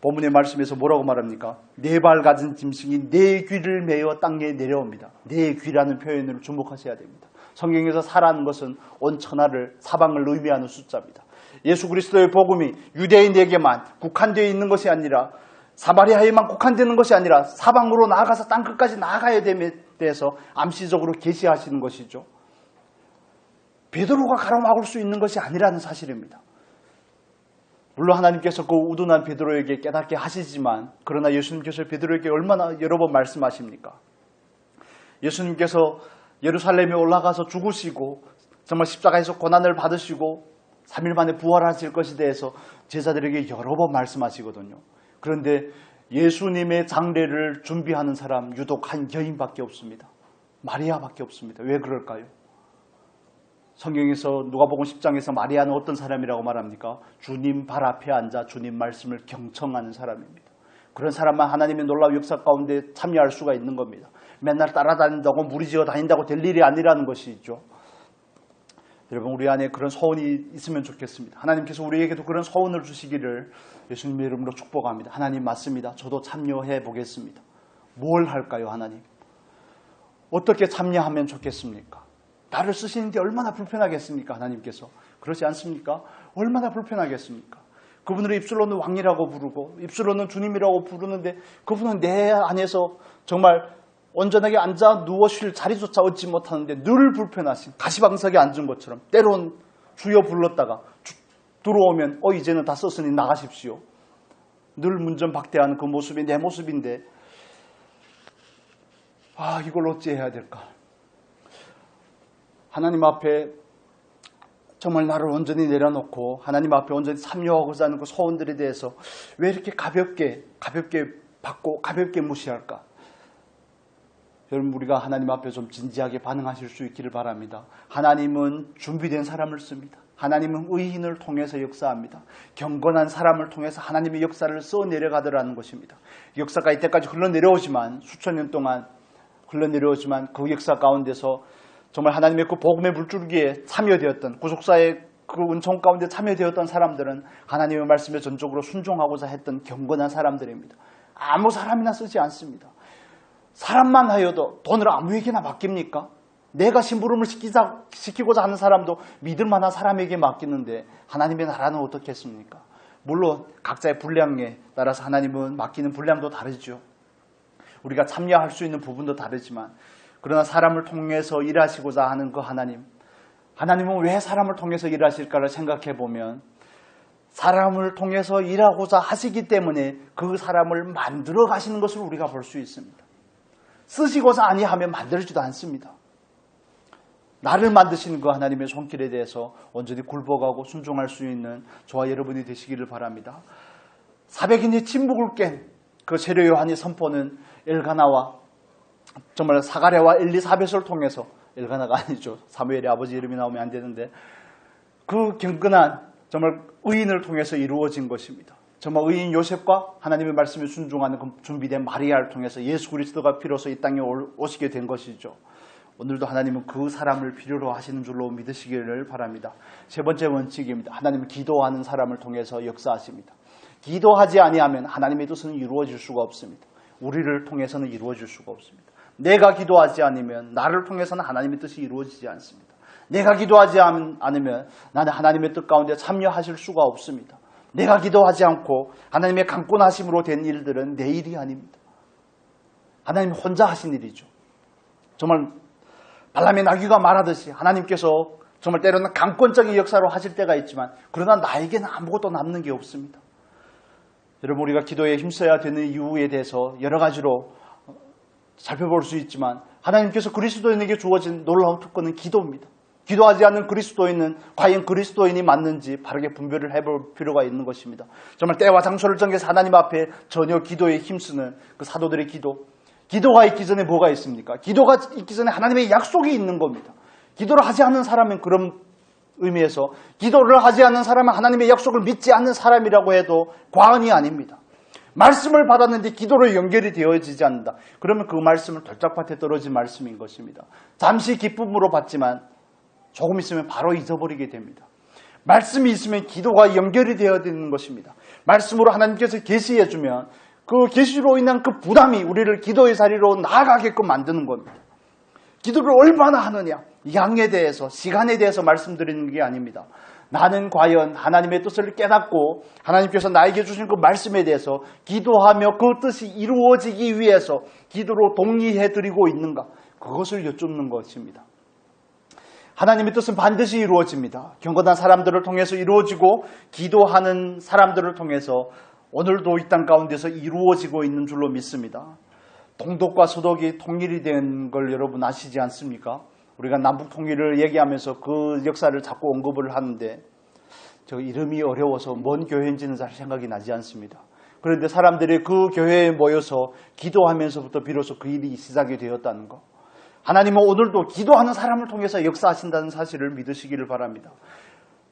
본문의 말씀에서 뭐라고 말합니까? 네 발 가진 짐승이 네 귀를 메어 땅에 내려옵니다. 네 귀라는 표현으로 주목하셔야 됩니다. 성경에서 사라는 것은 온 천하를 사방을 의미하는 숫자입니다. 예수 그리스도의 복음이 유대인에게만 국한되어 있는 것이 아니라 사마리아에만 국한되는 것이 아니라 사방으로 나아가서 땅 끝까지 나아가야 됨에 대해서 암시적으로 계시하시는 것이죠. 베드로가 가로막을 수 있는 것이 아니라는 사실입니다. 물론 하나님께서 그 우둔한 베드로에게 깨닫게 하시지만 그러나 예수님께서 베드로에게 얼마나 여러 번 말씀하십니까? 예수님께서 예루살렘에 올라가서 죽으시고 정말 십자가에서 고난을 받으시고 3일 만에 부활하실 것에 대해서 제자들에게 여러 번 말씀하시거든요. 그런데 예수님의 장례를 준비하는 사람 유독 한 여인밖에 없습니다. 마리아밖에 없습니다. 왜 그럴까요? 성경에서 누가복음 10장에서 마리아는 어떤 사람이라고 말합니까? 주님 발 앞에 앉아 주님 말씀을 경청하는 사람입니다. 그런 사람만 하나님의 놀라운 역사 가운데 참여할 수가 있는 겁니다. 맨날 따라다닌다고 무리지어 다닌다고 될 일이 아니라는 것이죠. 여러분 우리 안에 그런 소원이 있으면 좋겠습니다. 하나님께서 우리에게도 그런 소원을 주시기를 예수님의 이름으로 축복합니다. 하나님 맞습니다. 저도 참여해 보겠습니다. 뭘 할까요, 하나님? 어떻게 참여하면 좋겠습니까? 나를 쓰시는데 얼마나 불편하겠습니까, 하나님께서? 그렇지 않습니까? 얼마나 불편하겠습니까? 그분을 입술로는 왕이라고 부르고 입술로는 주님이라고 부르는데 그분은 내 안에서 정말 온전하게 앉아 누워 쉴 자리조차 얻지 못하는데 늘 불편하신 가시방석에 앉은 것처럼 때론 주여 불렀다가 들어오면 이제는 다 썼으니 나가십시오. 늘 문전박대하는 그 모습이 내 모습인데 이걸 어찌해야 될까? 하나님 앞에 정말 나를 온전히 내려놓고 하나님 앞에 온전히 참여하고자 하는 그 소원들에 대해서 왜 이렇게 가볍게 받고 가볍게 무시할까? 여러분 우리가 하나님 앞에 좀 진지하게 반응하실 수 있기를 바랍니다. 하나님은 준비된 사람을 씁니다. 하나님은 의인을 통해서 역사합니다. 경건한 사람을 통해서 하나님의 역사를 써내려가더라는 것입니다. 역사가 이때까지 흘러내려오지만 수천 년 동안 흘러내려오지만 그 역사 가운데서 정말 하나님의 그 복음의 물줄기에 참여되었던 구속사의 그 은총 가운데 참여되었던 사람들은 하나님의 말씀에 전적으로 순종하고자 했던 경건한 사람들입니다. 아무 사람이나 쓰지 않습니다. 사람만 하여도 돈을 아무에게나 맡깁니까? 내가 심부름을 시키고자 하는 사람도 믿을 만한 사람에게 맡기는데 하나님의 나라는 어떻겠습니까? 물론 각자의 분량에 따라서 하나님은 맡기는 분량도 다르죠. 우리가 참여할 수 있는 부분도 다르지만 그러나 사람을 통해서 일하시고자 하는 그 하나님은 왜 사람을 통해서 일하실까를 생각해 보면 사람을 통해서 일하고자 하시기 때문에 그 사람을 만들어 가시는 것을 우리가 볼 수 있습니다. 쓰시고자 아니하면 만들지도 않습니다. 나를 만드시는 그 하나님의 손길에 대해서 온전히 굴복하고 순종할 수 있는 저와 여러분이 되시기를 바랍니다. 400인의 침묵을 깬 그 세례 요한의 선포는 엘가나와 정말 사가랴와 엘리사벳을 통해서, 엘가나가 아니죠. 사무엘의 아버지 이름이 나오면 안 되는데, 그 경건한 정말 의인을 통해서 이루어진 것입니다. 정말 의인 요셉과 하나님의 말씀에 순종하는 그 준비된 마리아를 통해서 예수 그리스도가 비로소 이 땅에 오시게 된 것이죠. 오늘도 하나님은 그 사람을 필요로 하시는 줄로 믿으시기를 바랍니다. 세 번째 원칙입니다. 하나님은 기도하는 사람을 통해서 역사하십니다. 기도하지 아니하면 하나님의 뜻은 이루어질 수가 없습니다. 우리를 통해서는 이루어질 수가 없습니다. 내가 기도하지 않으면 나를 통해서는 하나님의 뜻이 이루어지지 않습니다. 내가 기도하지 않으면 나는 하나님의 뜻 가운데 참여하실 수가 없습니다. 내가 기도하지 않고 하나님의 강권하심으로 된 일들은 내 일이 아닙니다. 하나님 혼자 하신 일이죠. 정말 발람의 나귀가 말하듯이 하나님께서 정말 때로는 강권적인 역사로 하실 때가 있지만 그러나 나에게는 아무것도 남는 게 없습니다. 여러분, 우리가 기도에 힘써야 되는 이유에 대해서 여러 가지로 살펴볼 수 있지만 하나님께서 그리스도인에게 주어진 놀라운 특권은 기도입니다. 기도하지 않는 그리스도인은 과연 그리스도인이 맞는지 바르게 분별을 해볼 필요가 있는 것입니다. 정말 때와 장소를 정해서 하나님 앞에 전혀 기도에 힘쓰는 그 사도들의 기도가 있기 전에 뭐가 있습니까? 기도가 있기 전에 하나님의 약속이 있는 겁니다. 기도를 하지 않는 사람은 그런 의미에서 기도를 하지 않는 사람은 하나님의 약속을 믿지 않는 사람이라고 해도 과언이 아닙니다. 말씀을 받았는데 기도로 연결이 되어지지 않는다. 그러면 그 말씀은 돌짝밭에 떨어진 말씀인 것입니다. 잠시 기쁨으로 받지만 조금 있으면 바로 잊어버리게 됩니다. 말씀이 있으면 기도가 연결이 되어야 되는 것입니다. 말씀으로 하나님께서 계시해주면 그 계시로 인한 그 부담이 우리를 기도의 자리로 나아가게끔 만드는 겁니다. 기도를 얼마나 하느냐, 양에 대해서, 시간에 대해서 말씀드리는 게 아닙니다. 나는 과연 하나님의 뜻을 깨닫고 하나님께서 나에게 주신 그 말씀에 대해서 기도하며 그 뜻이 이루어지기 위해서 기도로 동의해드리고 있는가, 그것을 여쭙는 것입니다. 하나님의 뜻은 반드시 이루어집니다. 경건한 사람들을 통해서 이루어지고 기도하는 사람들을 통해서 오늘도 이 땅 가운데서 이루어지고 있는 줄로 믿습니다. 동독과 서독이 통일이 된 걸 여러분 아시지 않습니까? 우리가 남북 통일을 얘기하면서 그 역사를 자꾸 언급을 하는데 저 이름이 어려워서 뭔 교회인지는 잘 생각이 나지 않습니다. 그런데 사람들이 그 교회에 모여서 기도하면서부터 비로소 그 일이 시작이 되었다는 것. 하나님은 오늘도 기도하는 사람을 통해서 역사하신다는 사실을 믿으시기를 바랍니다.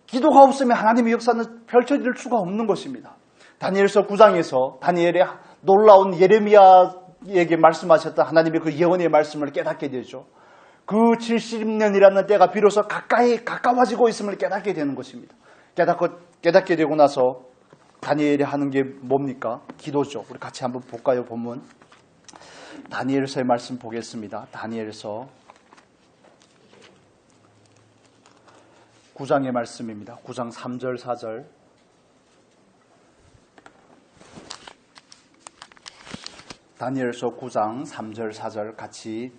기도가 없으면 하나님의 역사는 펼쳐질 수가 없는 것입니다. 다니엘서 9장에서 다니엘의 놀라운 예레미야에게 말씀하셨던 하나님의 그 예언의 말씀을 깨닫게 되죠. 그 70년이라는 때가 비로소 가까워지고 있음을 깨닫게 되는 것입니다. 깨닫게 되고 나서 다니엘이 하는 게 뭡니까? 기도죠. 우리 같이 한번 볼까요? 본문. 다니엘서의 말씀 보겠습니다. 다니엘서 9장의 말씀입니다. 9장 3절 4절. 다니엘서 9장 3절 4절 같이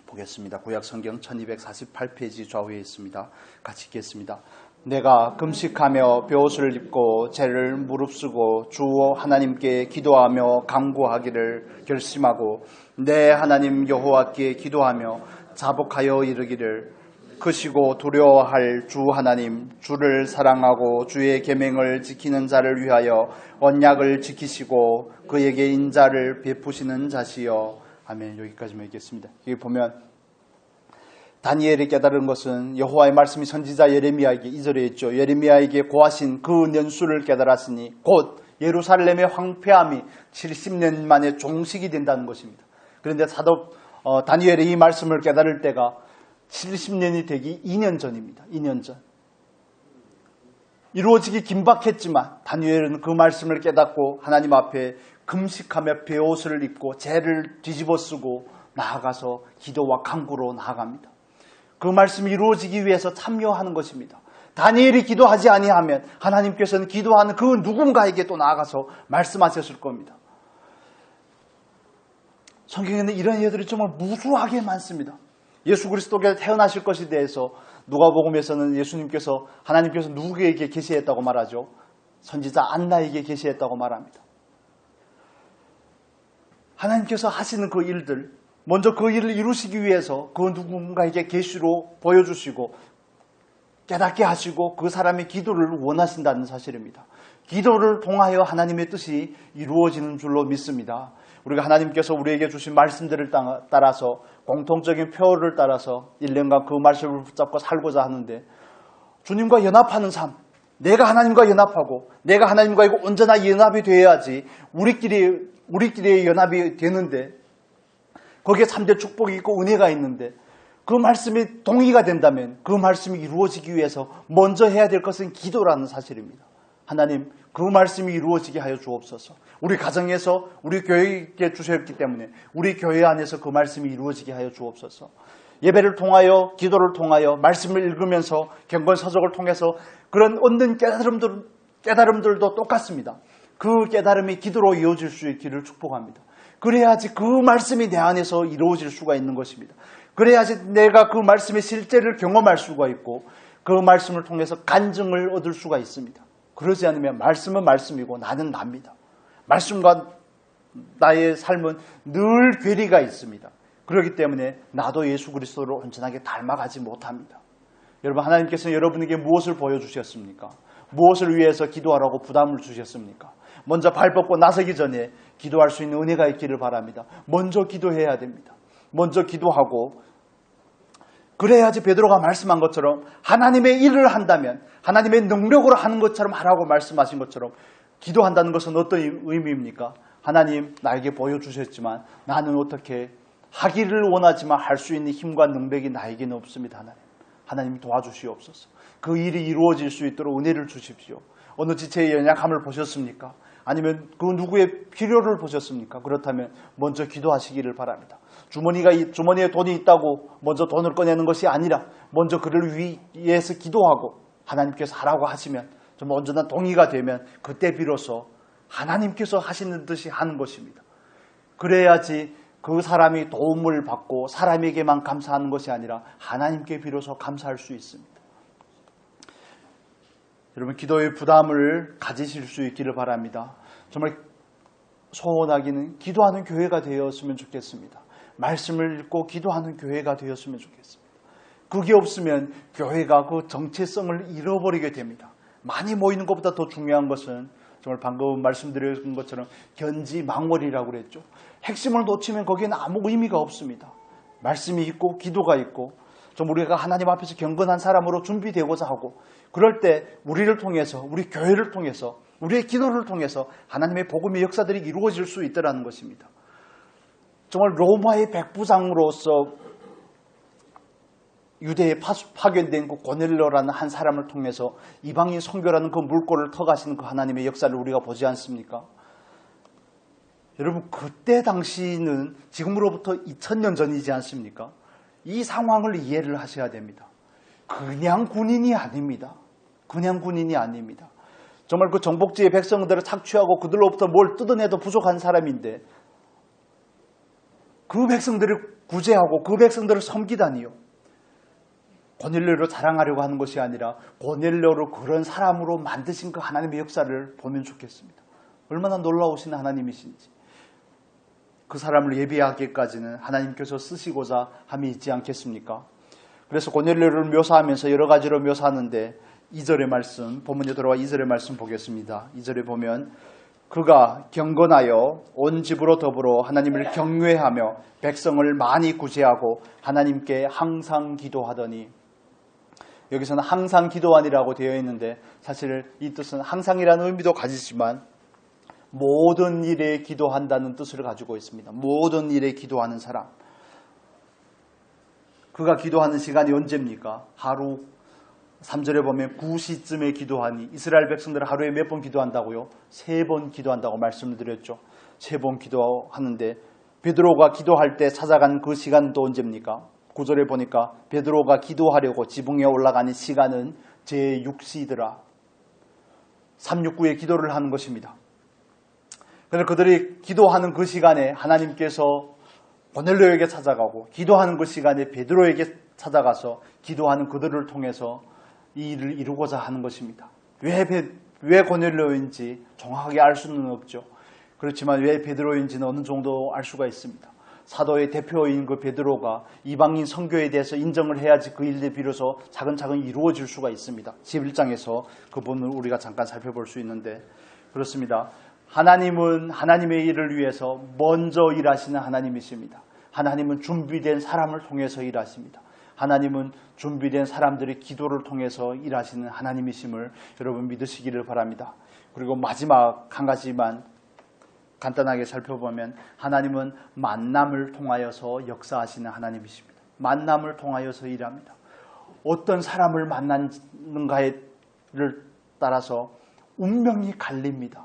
보겠습니다. 구약성경 1248페이지 좌우에 있습니다. 같이 읽겠습니다. 내가 금식하며 벼옷을 입고 죄를 무릅쓰고 주 하나님께 기도하며 간구하기를 결심하고 내 하나님 여호와께 기도하며 자복하여 이르기를 크시고 두려워할 주 하나님, 주를 사랑하고 주의 계명을 지키는 자를 위하여 언약을 지키시고 그에게 인자를 베푸시는 자시여. 아멘. 여기까지만 읽겠습니다. 여기 보면 다니엘이 깨달은 것은 여호와의 말씀이 선지자 예레미야에게 2절에 있죠. 예레미야에게 고하신 그 년수를 깨달았으니 곧 예루살렘의 황폐함이 70년 만에 종식이 된다는 것입니다. 그런데 사도 다니엘이 이 말씀을 깨달을 때가 70년이 되기 2년 전입니다. 2년 전. 이루어지기 긴박했지만 다니엘은 그 말씀을 깨닫고 하나님 앞에 금식하며 베옷을 입고 재를 뒤집어 쓰고 나아가서 기도와 간구로 나아갑니다. 그 말씀이 이루어지기 위해서 참여하는 것입니다. 다니엘이 기도하지 아니하면 하나님께서는 기도하는 그 누군가에게 또 나아가서 말씀하셨을 겁니다. 성경에는 이런 예들이 정말 무수하게 많습니다. 예수 그리스도께서 태어나실 것에 대해서 누가복음에서는 예수님께서 하나님께서 누구에게 계시했다고 말하죠? 선지자 안나에게 계시했다고 말합니다. 하나님께서 하시는 그 일들, 먼저 그 일을 이루시기 위해서 그 누군가에게 계시로 보여주시고 깨닫게 하시고 그 사람의 기도를 원하신다는 사실입니다. 기도를 통하여 하나님의 뜻이 이루어지는 줄로 믿습니다. 우리가 하나님께서 우리에게 주신 말씀들을 따라서 공통적인 표를 따라서 1년간 그 말씀을 붙잡고 살고자 하는데 주님과 연합하는 삶, 내가 하나님과 연합하고 내가 하나님과 온전한 연합이 되어야지 우리끼리의 연합이 되는데 거기에 3대 축복이 있고 은혜가 있는데 그 말씀이 동의가 된다면 그 말씀이 이루어지기 위해서 먼저 해야 될 것은 기도라는 사실입니다. 하나님 그 말씀이 이루어지게 하여 주옵소서. 우리 가정에서 우리 교회에 주셨기 때문에 우리 교회 안에서 그 말씀이 이루어지게 하여 주옵소서. 예배를 통하여 기도를 통하여 말씀을 읽으면서 경건서적을 통해서 그런 얻는 깨달음들도 똑같습니다. 그 깨달음이 기도로 이어질 수 있기를 축복합니다. 그래야지 그 말씀이 내 안에서 이루어질 수가 있는 것입니다. 그래야지 내가 그 말씀의 실제를 경험할 수가 있고 그 말씀을 통해서 간증을 얻을 수가 있습니다. 그러지 않으면 말씀은 말씀이고 나는 납니다. 말씀과 나의 삶은 늘 괴리가 있습니다. 그렇기 때문에 나도 예수 그리스도를 온전하게 닮아가지 못합니다. 여러분, 하나님께서는 여러분에게 무엇을 보여주셨습니까? 무엇을 위해서 기도하라고 부담을 주셨습니까? 먼저 발 뻗고 나서기 전에 기도할 수 있는 은혜가 있기를 바랍니다. 먼저 기도해야 됩니다. 먼저 기도하고 그래야지 베드로가 말씀한 것처럼 하나님의 일을 한다면 하나님의 능력으로 하는 것처럼 하라고 말씀하신 것처럼 기도한다는 것은 어떤 의미입니까? 하나님 나에게 보여주셨지만 나는 어떻게 하기를 원하지만 할 수 있는 힘과 능력이 나에게는 없습니다. 하나님 도와주시옵소서. 그 일이 이루어질 수 있도록 은혜를 주십시오. 어느 지체의 연약함을 보셨습니까? 아니면 그 누구의 필요를 보셨습니까? 그렇다면 먼저 기도하시기를 바랍니다. 주머니에 돈이 있다고 먼저 돈을 꺼내는 것이 아니라 먼저 그를 위해서 기도하고 하나님께서 하라고 하시면 좀 온전한 동의가 되면 그때 비로소 하나님께서 하시는 듯이 하는 것입니다. 그래야지 그 사람이 도움을 받고 사람에게만 감사하는 것이 아니라 하나님께 비로소 감사할 수 있습니다. 여러분, 기도의 부담을 가지실 수 있기를 바랍니다. 정말 소원하기는 기도하는 교회가 되었으면 좋겠습니다. 말씀을 읽고 기도하는 교회가 되었으면 좋겠습니다. 그게 없으면 교회가 그 정체성을 잃어버리게 됩니다. 많이 모이는 것보다 더 중요한 것은 정말 방금 말씀드린 것처럼 견지망월이라고 그랬죠. 핵심을 놓치면 거기에는 아무 의미가 없습니다. 말씀이 있고 기도가 있고 좀 우리가 하나님 앞에서 경건한 사람으로 준비되고자 하고 그럴 때 우리를 통해서 우리 교회를 통해서 우리의 기도를 통해서 하나님의 복음의 역사들이 이루어질 수 있다는 것입니다. 정말 로마의 백부장으로서 유대에 파견된 그 고넬료라는 한 사람을 통해서 이방인 선교라는 그 물꼬를 터가시는 그 하나님의 역사를 우리가 보지 않습니까? 여러분, 그때 당시는 지금으로부터 2000년 전이지 않습니까? 이 상황을 이해를 하셔야 됩니다. 그냥 군인이 아닙니다. 그냥 군인이 아닙니다. 정말 그 정복지의 백성들을 착취하고 그들로부터 뭘 뜯어내도 부족한 사람인데 그 백성들을 구제하고 그 백성들을 섬기다니요. 고넬료로 자랑하려고 하는 것이 아니라 고넬료로 그런 사람으로 만드신 그 하나님의 역사를 보면 좋겠습니다. 얼마나 놀라우신 하나님이신지. 그 사람을 예비하기까지는 하나님께서 쓰시고자 함이 있지 않겠습니까? 그래서 고넬료를 묘사하면서 여러 가지로 묘사하는데 2절의 말씀, 본문에 들어와 2절의 말씀 보겠습니다. 2절에 보면 그가 경건하여 온 집으로 더불어 하나님을 경외하며 백성을 많이 구제하고 하나님께 항상 기도하더니, 여기서는 항상 기도하니라고 되어 있는데 사실 이 뜻은 항상이라는 의미도 가지지만 모든 일에 기도한다는 뜻을 가지고 있습니다. 모든 일에 기도하는 사람. 그가 기도하는 시간이 언제입니까? 하루 3절에 보면 9시쯤에 기도하니 이스라엘 백성들은 하루에 몇 번 기도한다고요? 3번 기도한다고 말씀을 드렸죠. 3번 기도하는데 베드로가 기도할 때 찾아간 그 시간도 언제입니까? 9절에 보니까 베드로가 기도하려고 지붕에 올라가는 시간은 제6시더라. 369의 기도를 하는 것입니다. 그래서 그들이 기도하는 그 시간에 하나님께서 고넬료에게 찾아가고 기도하는 그 시간에 베드로에게 찾아가서 기도하는 그들을 통해서 이 일을 이루고자 하는 것입니다. 왜 고넬료인지 정확하게 알 수는 없죠. 그렇지만 왜 베드로인지는 어느 정도 알 수가 있습니다. 사도의 대표인 그 베드로가 이방인 선교에 대해서 인정을 해야지 그 일들이 비로소 차근차근 이루어질 수가 있습니다. 11장에서 그 부분을 우리가 잠깐 살펴볼 수 있는데 그렇습니다. 하나님은 하나님의 일을 위해서 먼저 일하시는 하나님이십니다. 하나님은 준비된 사람을 통해서 일하십니다. 하나님은 준비된 사람들의 기도를 통해서 일하시는 하나님이심을 여러분 믿으시기를 바랍니다. 그리고 마지막 한 가지만 간단하게 살펴보면 하나님은 만남을 통하여서 역사하시는 하나님이십니다. 만남을 통하여서 일합니다. 어떤 사람을 만나는가를 따라서 운명이 갈립니다.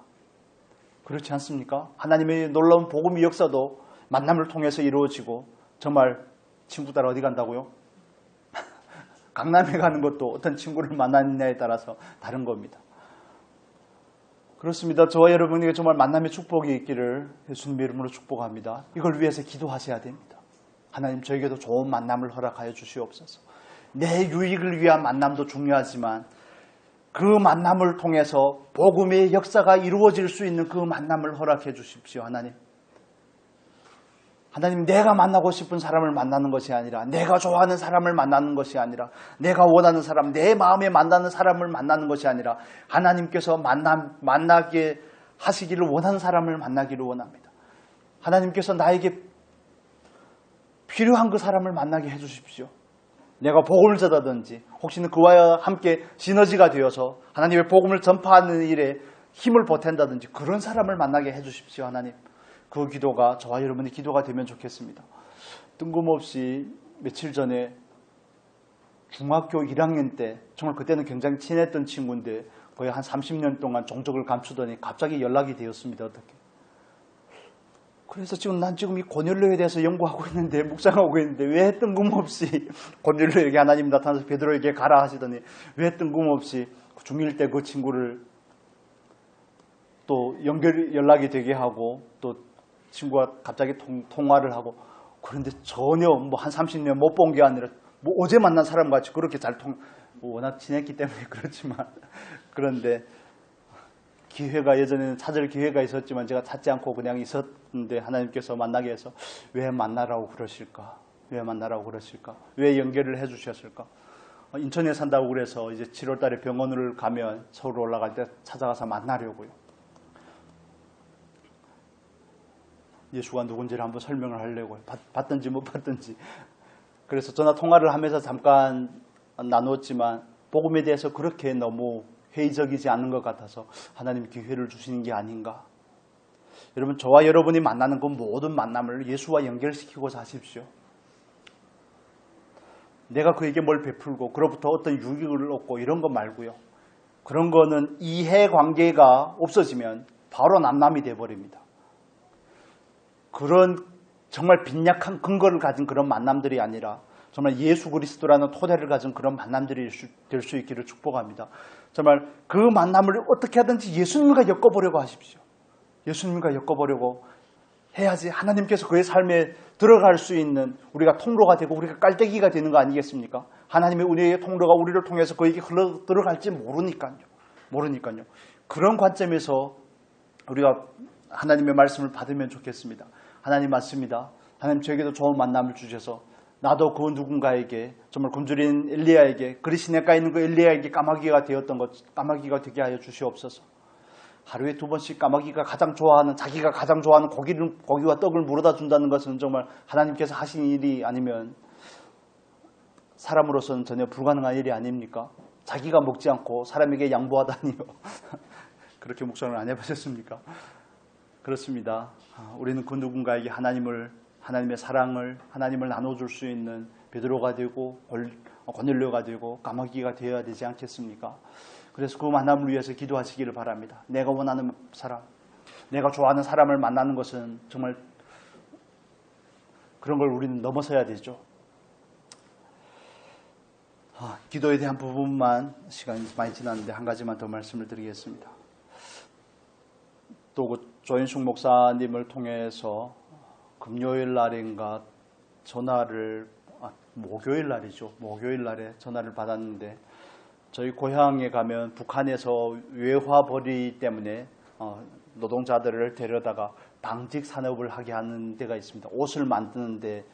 그렇지 않습니까? 하나님의 놀라운 복음의 역사도 만남을 통해서 이루어지고 정말 친구 따라 어디 간다고요? 강남에 가는 것도 어떤 친구를 만나느냐에 따라서 다른 겁니다. 그렇습니다. 저와 여러분에게 정말 만남의 축복이 있기를 예수님 이름으로 축복합니다. 이걸 위해서 기도하셔야 됩니다. 하나님 저에게도 좋은 만남을 허락하여 주시옵소서. 내 유익을 위한 만남도 중요하지만 그 만남을 통해서 복음의 역사가 이루어질 수 있는 그 만남을 허락해 주십시오. 하나님 내가 만나고 싶은 사람을 만나는 것이 아니라 내가 좋아하는 사람을 만나는 것이 아니라 내가 원하는 사람, 내 마음에 만나는 사람을 만나는 것이 아니라 하나님께서 만나게 하시기를 원하는 사람을 만나기를 원합니다. 하나님께서 나에게 필요한 그 사람을 만나게 해주십시오. 내가 복음을 전하든지 혹시는 그와 함께 시너지가 되어서 하나님의 복음을 전파하는 일에 힘을 보탠다든지 그런 사람을 만나게 해주십시오. 하나님. 그 기도가 저와 여러분의 기도가 되면 좋겠습니다. 뜬금없이 며칠 전에 중학교 1학년 때 정말 그때는 굉장히 친했던 친구인데 거의 한 30년 동안 종족을 감추더니 갑자기 연락이 되었습니다. 어떻게? 그래서 난 지금 이 고넬료에 대해서 연구하고 있는데 묵상하고 있는데 왜 뜬금없이 고넬료에게 하나님 나타나서 베드로에게 가라 하시더니 왜 뜬금없이 중1 때 그 친구를 또 연락이 되게 하고 또 친구가 갑자기 통화를 하고 그런데 전혀 뭐 한 30년 못 본 게 아니라 뭐 어제 만난 사람 같이 그렇게 잘 워낙 친했기 때문에 그렇지만 그런데 기회가 예전에는 찾을 기회가 있었지만 제가 찾지 않고 그냥 있었는데 하나님께서 만나게 해서 왜 만나라고 그러실까? 왜 만나라고 그러실까? 왜 연결을 해 주셨을까? 인천에 산다고 그래서 이제 7월 달에 병원을 가면 서울 올라갈 때 찾아가서 만나려고요. 예수가 누군지를 한번 설명을 하려고요. 받든지 못 받든지. 그래서 전화 통화를 하면서 잠깐 나누었지만 복음에 대해서 그렇게 너무 회의적이지 않은 것 같아서 하나님 기회를 주시는 게 아닌가. 여러분 저와 여러분이 만나는 그 모든 만남을 예수와 연결시키고자 하십시오. 내가 그에게 뭘 베풀고 그로부터 어떤 유익을 얻고 이런 거 말고요. 그런 거는 이해관계가 없어지면 바로 남남이 돼버립니다. 그런 정말 빈약한 근거를 가진 그런 만남들이 아니라 정말 예수 그리스도라는 토대를 가진 그런 만남들이 될 수 있기를 축복합니다. 정말 그 만남을 어떻게 하든지 예수님과 엮어보려고 하십시오. 예수님과 엮어보려고 해야지 하나님께서 그의 삶에 들어갈 수 있는 우리가 통로가 되고 우리가 깔때기가 되는 거 아니겠습니까? 하나님의 은혜의 통로가 우리를 통해서 그에게 흘러 들어갈지 모르니까요. 그런 관점에서 우리가 하나님의 말씀을 받으면 좋겠습니다. 하나님 맞습니다. 하나님 저에게도 좋은 만남을 주셔서 나도 그 누군가에게 정말 굶주린 엘리야에게 그리 시냇가에 있는 그 엘리야에게 까마귀가 까마귀가 되게 하여 주시옵소서. 하루에 2번씩 까마귀가 자기가 가장 좋아하는 고기와 떡을 물어다 준다는 것은 정말 하나님께서 하신 일이 아니면 사람으로서는 전혀 불가능한 일이 아닙니까? 자기가 먹지 않고 사람에게 양보하다니요. 그렇게 묵상을 안 해보셨습니까? 그렇습니다. 우리는 그 누군가에게 하나님의 사랑을 하나님을 나눠줄 수 있는 베드로가 되고 고넬료가 되고 까마귀가 되어야 되지 않겠습니까? 그래서 그 만남을 위해서 기도하시기를 바랍니다. 내가 원하는 사람, 내가 좋아하는 사람을 만나는 것은 정말 그런 걸 우리는 넘어서야 되죠. 기도에 대한 부분만 시간이 많이 지났는데 한 가지만 더 말씀을 드리겠습니다. 또 조인숙 목사님을 통해서 금요일 날인가 전화를 목요일 날이죠. 목요일 날에 전화를 받았는데 저희 고향에 가면 북한에서 외화벌이 때문에 노동자들을 데려다가 방직 산업을 하게 하는 데가 있습니다. 옷을 만드는데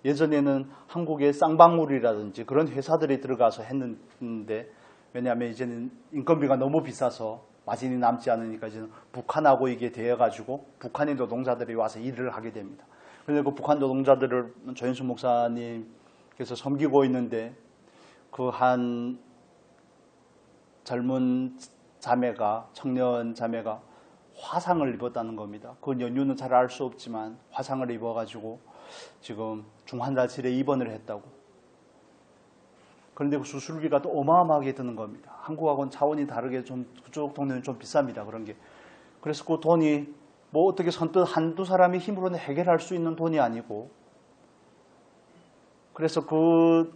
예전에는 한국의 쌍방울이라든지 그런 회사들이 들어가서 했는데 왜냐하면 이제는 인건비가 너무 비싸서 마진이 남지 않으니까 이제는 북한하고 이게 되어가지고 북한의 노동자들이 와서 일을 하게 됩니다. 그런데 그 북한 노동자들을 조인숙 목사님께서 섬기고 있는데 그 한 젊은 자매가 청년 자매가 화상을 입었다는 겁니다. 그 연유는 잘 알 수 없지만 화상을 입어가지고 지금 중환자실에 입원을 했다고. 그런데 그 수술비가 또 어마어마하게 드는 겁니다. 한국하고는 차원이 다르게 좀 그쪽 동네는 좀 비쌉니다. 그런 게. 그래서 그 돈이 뭐 어떻게 선뜻 한두 사람이 힘으로는 해결할 수 있는 돈이 아니고 그래서 그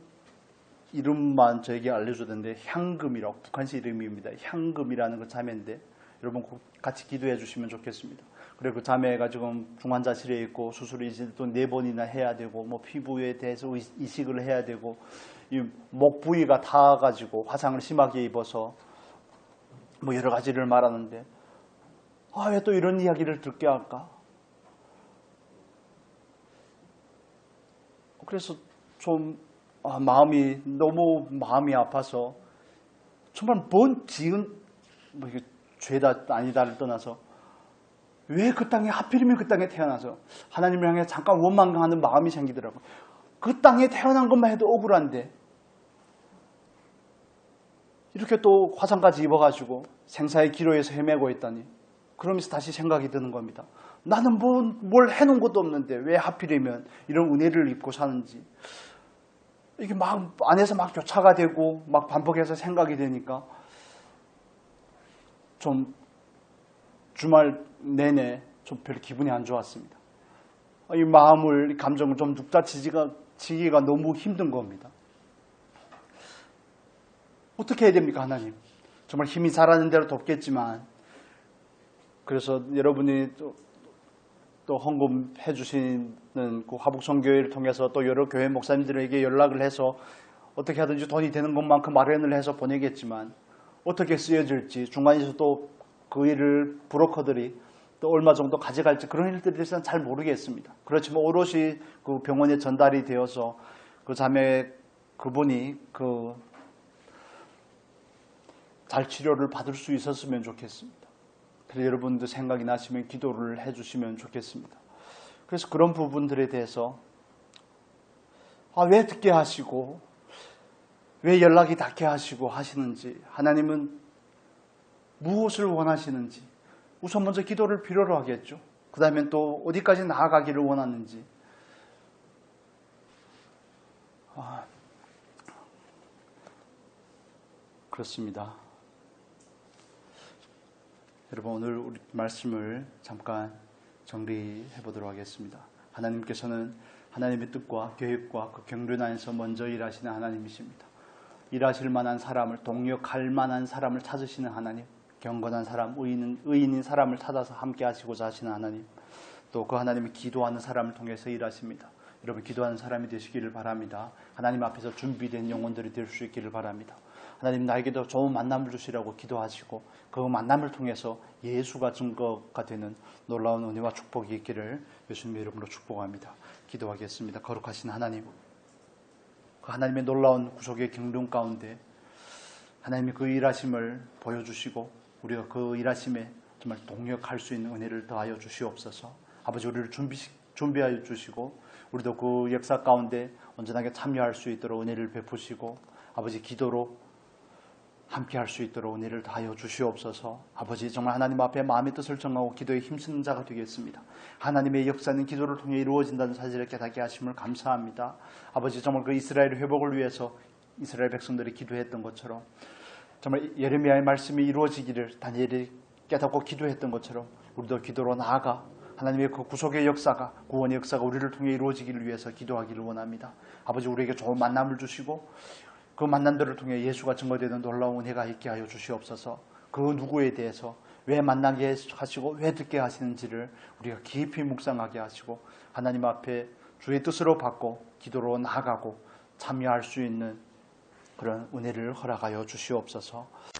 이름만 저에게 알려주던데 향금이라고 북한식 이름입니다. 향금이라는 그 자매인데 여러분 같이 기도해 주시면 좋겠습니다. 그리고 그 자매가 지금 중환자실에 있고 수술을 이제 또 4번이나 해야 되고 뭐 피부에 대해서 이식을 해야 되고 이 목 부위가 타가지고 화상을 심하게 입어서 뭐 여러 가지를 말하는데 왜 또 이런 이야기를 듣게 할까? 그래서 좀 마음이 너무 마음이 아파서 정말 뭔 지은 뭐 이게 죄다 아니다를 떠나서 왜 그 땅에 하필이면 그 땅에 태어나서 하나님을 향해 잠깐 원망하는 마음이 생기더라고요. 그 땅에 태어난 것만 해도 억울한데 이렇게 또 화상까지 입어가지고 생사의 기로에서 헤매고 있다니 그러면서 다시 생각이 드는 겁니다. 나는 뭘 해놓은 것도 없는데 왜 하필이면 이런 은혜를 입고 사는지 이게 막 안에서 막 교차가 되고 막 반복해서 생각이 되니까 좀 주말 내내 좀 별로 기분이 안 좋았습니다. 이 마음을, 이 감정을 좀 눅다치기가 너무 힘든 겁니다. 어떻게 해야 됩니까, 하나님? 정말 힘이 잘하는 대로 돕겠지만, 그래서 여러분이 또 헌금해 주시는 그 화북성교회를 통해서 또 여러 교회 목사님들에게 연락을 해서 어떻게 하든지 돈이 되는 것만큼 마련을 해서 보내겠지만, 어떻게 쓰여질지, 중간에서 또 그 일을 브로커들이 또 얼마 정도 가져갈지 그런 일들에 대해서는 잘 모르겠습니다. 그렇지만 오롯이 그 병원에 전달이 되어서 그 자매 그분이 잘 치료를 받을 수 있었으면 좋겠습니다. 그래서 여러분들 생각이 나시면 기도를 해주시면 좋겠습니다. 그래서 그런 부분들에 대해서 왜 듣게 하시고 왜 연락이 닿게 하시고 하시는지 하나님은 무엇을 원하시는지 우선 먼저 기도를 필요로 하겠죠. 그 다음엔 또 어디까지 나아가기를 원하는지 그렇습니다. 여러분 오늘 우리 말씀을 잠깐 정리해 보도록 하겠습니다. 하나님께서는 하나님의 뜻과 계획과 그 경륜 안에서 먼저 일하시는 하나님이십니다. 일하실 만한 사람을 동력할 만한 사람을 찾으시는 하나님, 경건한 사람, 의인인 사람을 찾아서 함께 하시고자 하시는 하나님, 또 그 하나님이 기도하는 사람을 통해서 일하십니다. 여러분 기도하는 사람이 되시기를 바랍니다. 하나님 앞에서 준비된 영혼들이 될 수 있기를 바랍니다. 하나님 나에게도 좋은 만남을 주시라고 기도하시고 그 만남을 통해서 예수가 증거가 되는 놀라운 은혜와 축복이 있기를 예수님의 이름으로 축복합니다. 기도하겠습니다. 거룩하신 하나님, 그 하나님의 놀라운 구속의 경륜 가운데 하나님이 그 일하심을 보여주시고 우리가 그 일하심에 정말 동력할 수 있는 은혜를 더하여 주시옵소서. 아버지 우리를 준비하여 주시고 우리도 그 역사 가운데 온전하게 참여할 수 있도록 은혜를 베푸시고 아버지 기도로 함께 할 수 있도록 은혜를 다하여 주시옵소서. 아버지 정말 하나님 앞에 마음의 뜻을 정하고 기도에 힘쓰는 자가 되겠습니다. 하나님의 역사는 기도를 통해 이루어진다는 사실을 깨닫게 하심을 감사합니다. 아버지 정말 그 이스라엘 회복을 위해서 이스라엘 백성들이 기도했던 것처럼 정말 예레미야의 말씀이 이루어지기를 다니엘이 깨닫고 기도했던 것처럼 우리도 기도로 나아가 하나님의 그 구속의 역사가, 구원의 역사가 우리를 통해 이루어지기를 위해서 기도하기를 원합니다. 아버지, 우리에게 좋은 만남을 주시고 그 만남들을 통해 예수가 증거되는 놀라운 은혜가 있게 하여 주시옵소서. 그 누구에 대해서 왜 만나게 하시고 왜 듣게 하시는지를 우리가 깊이 묵상하게 하시고 하나님 앞에 주의 뜻으로 받고 기도로 나아가고 참여할 수 있는 그런 은혜를 허락하여 주시옵소서.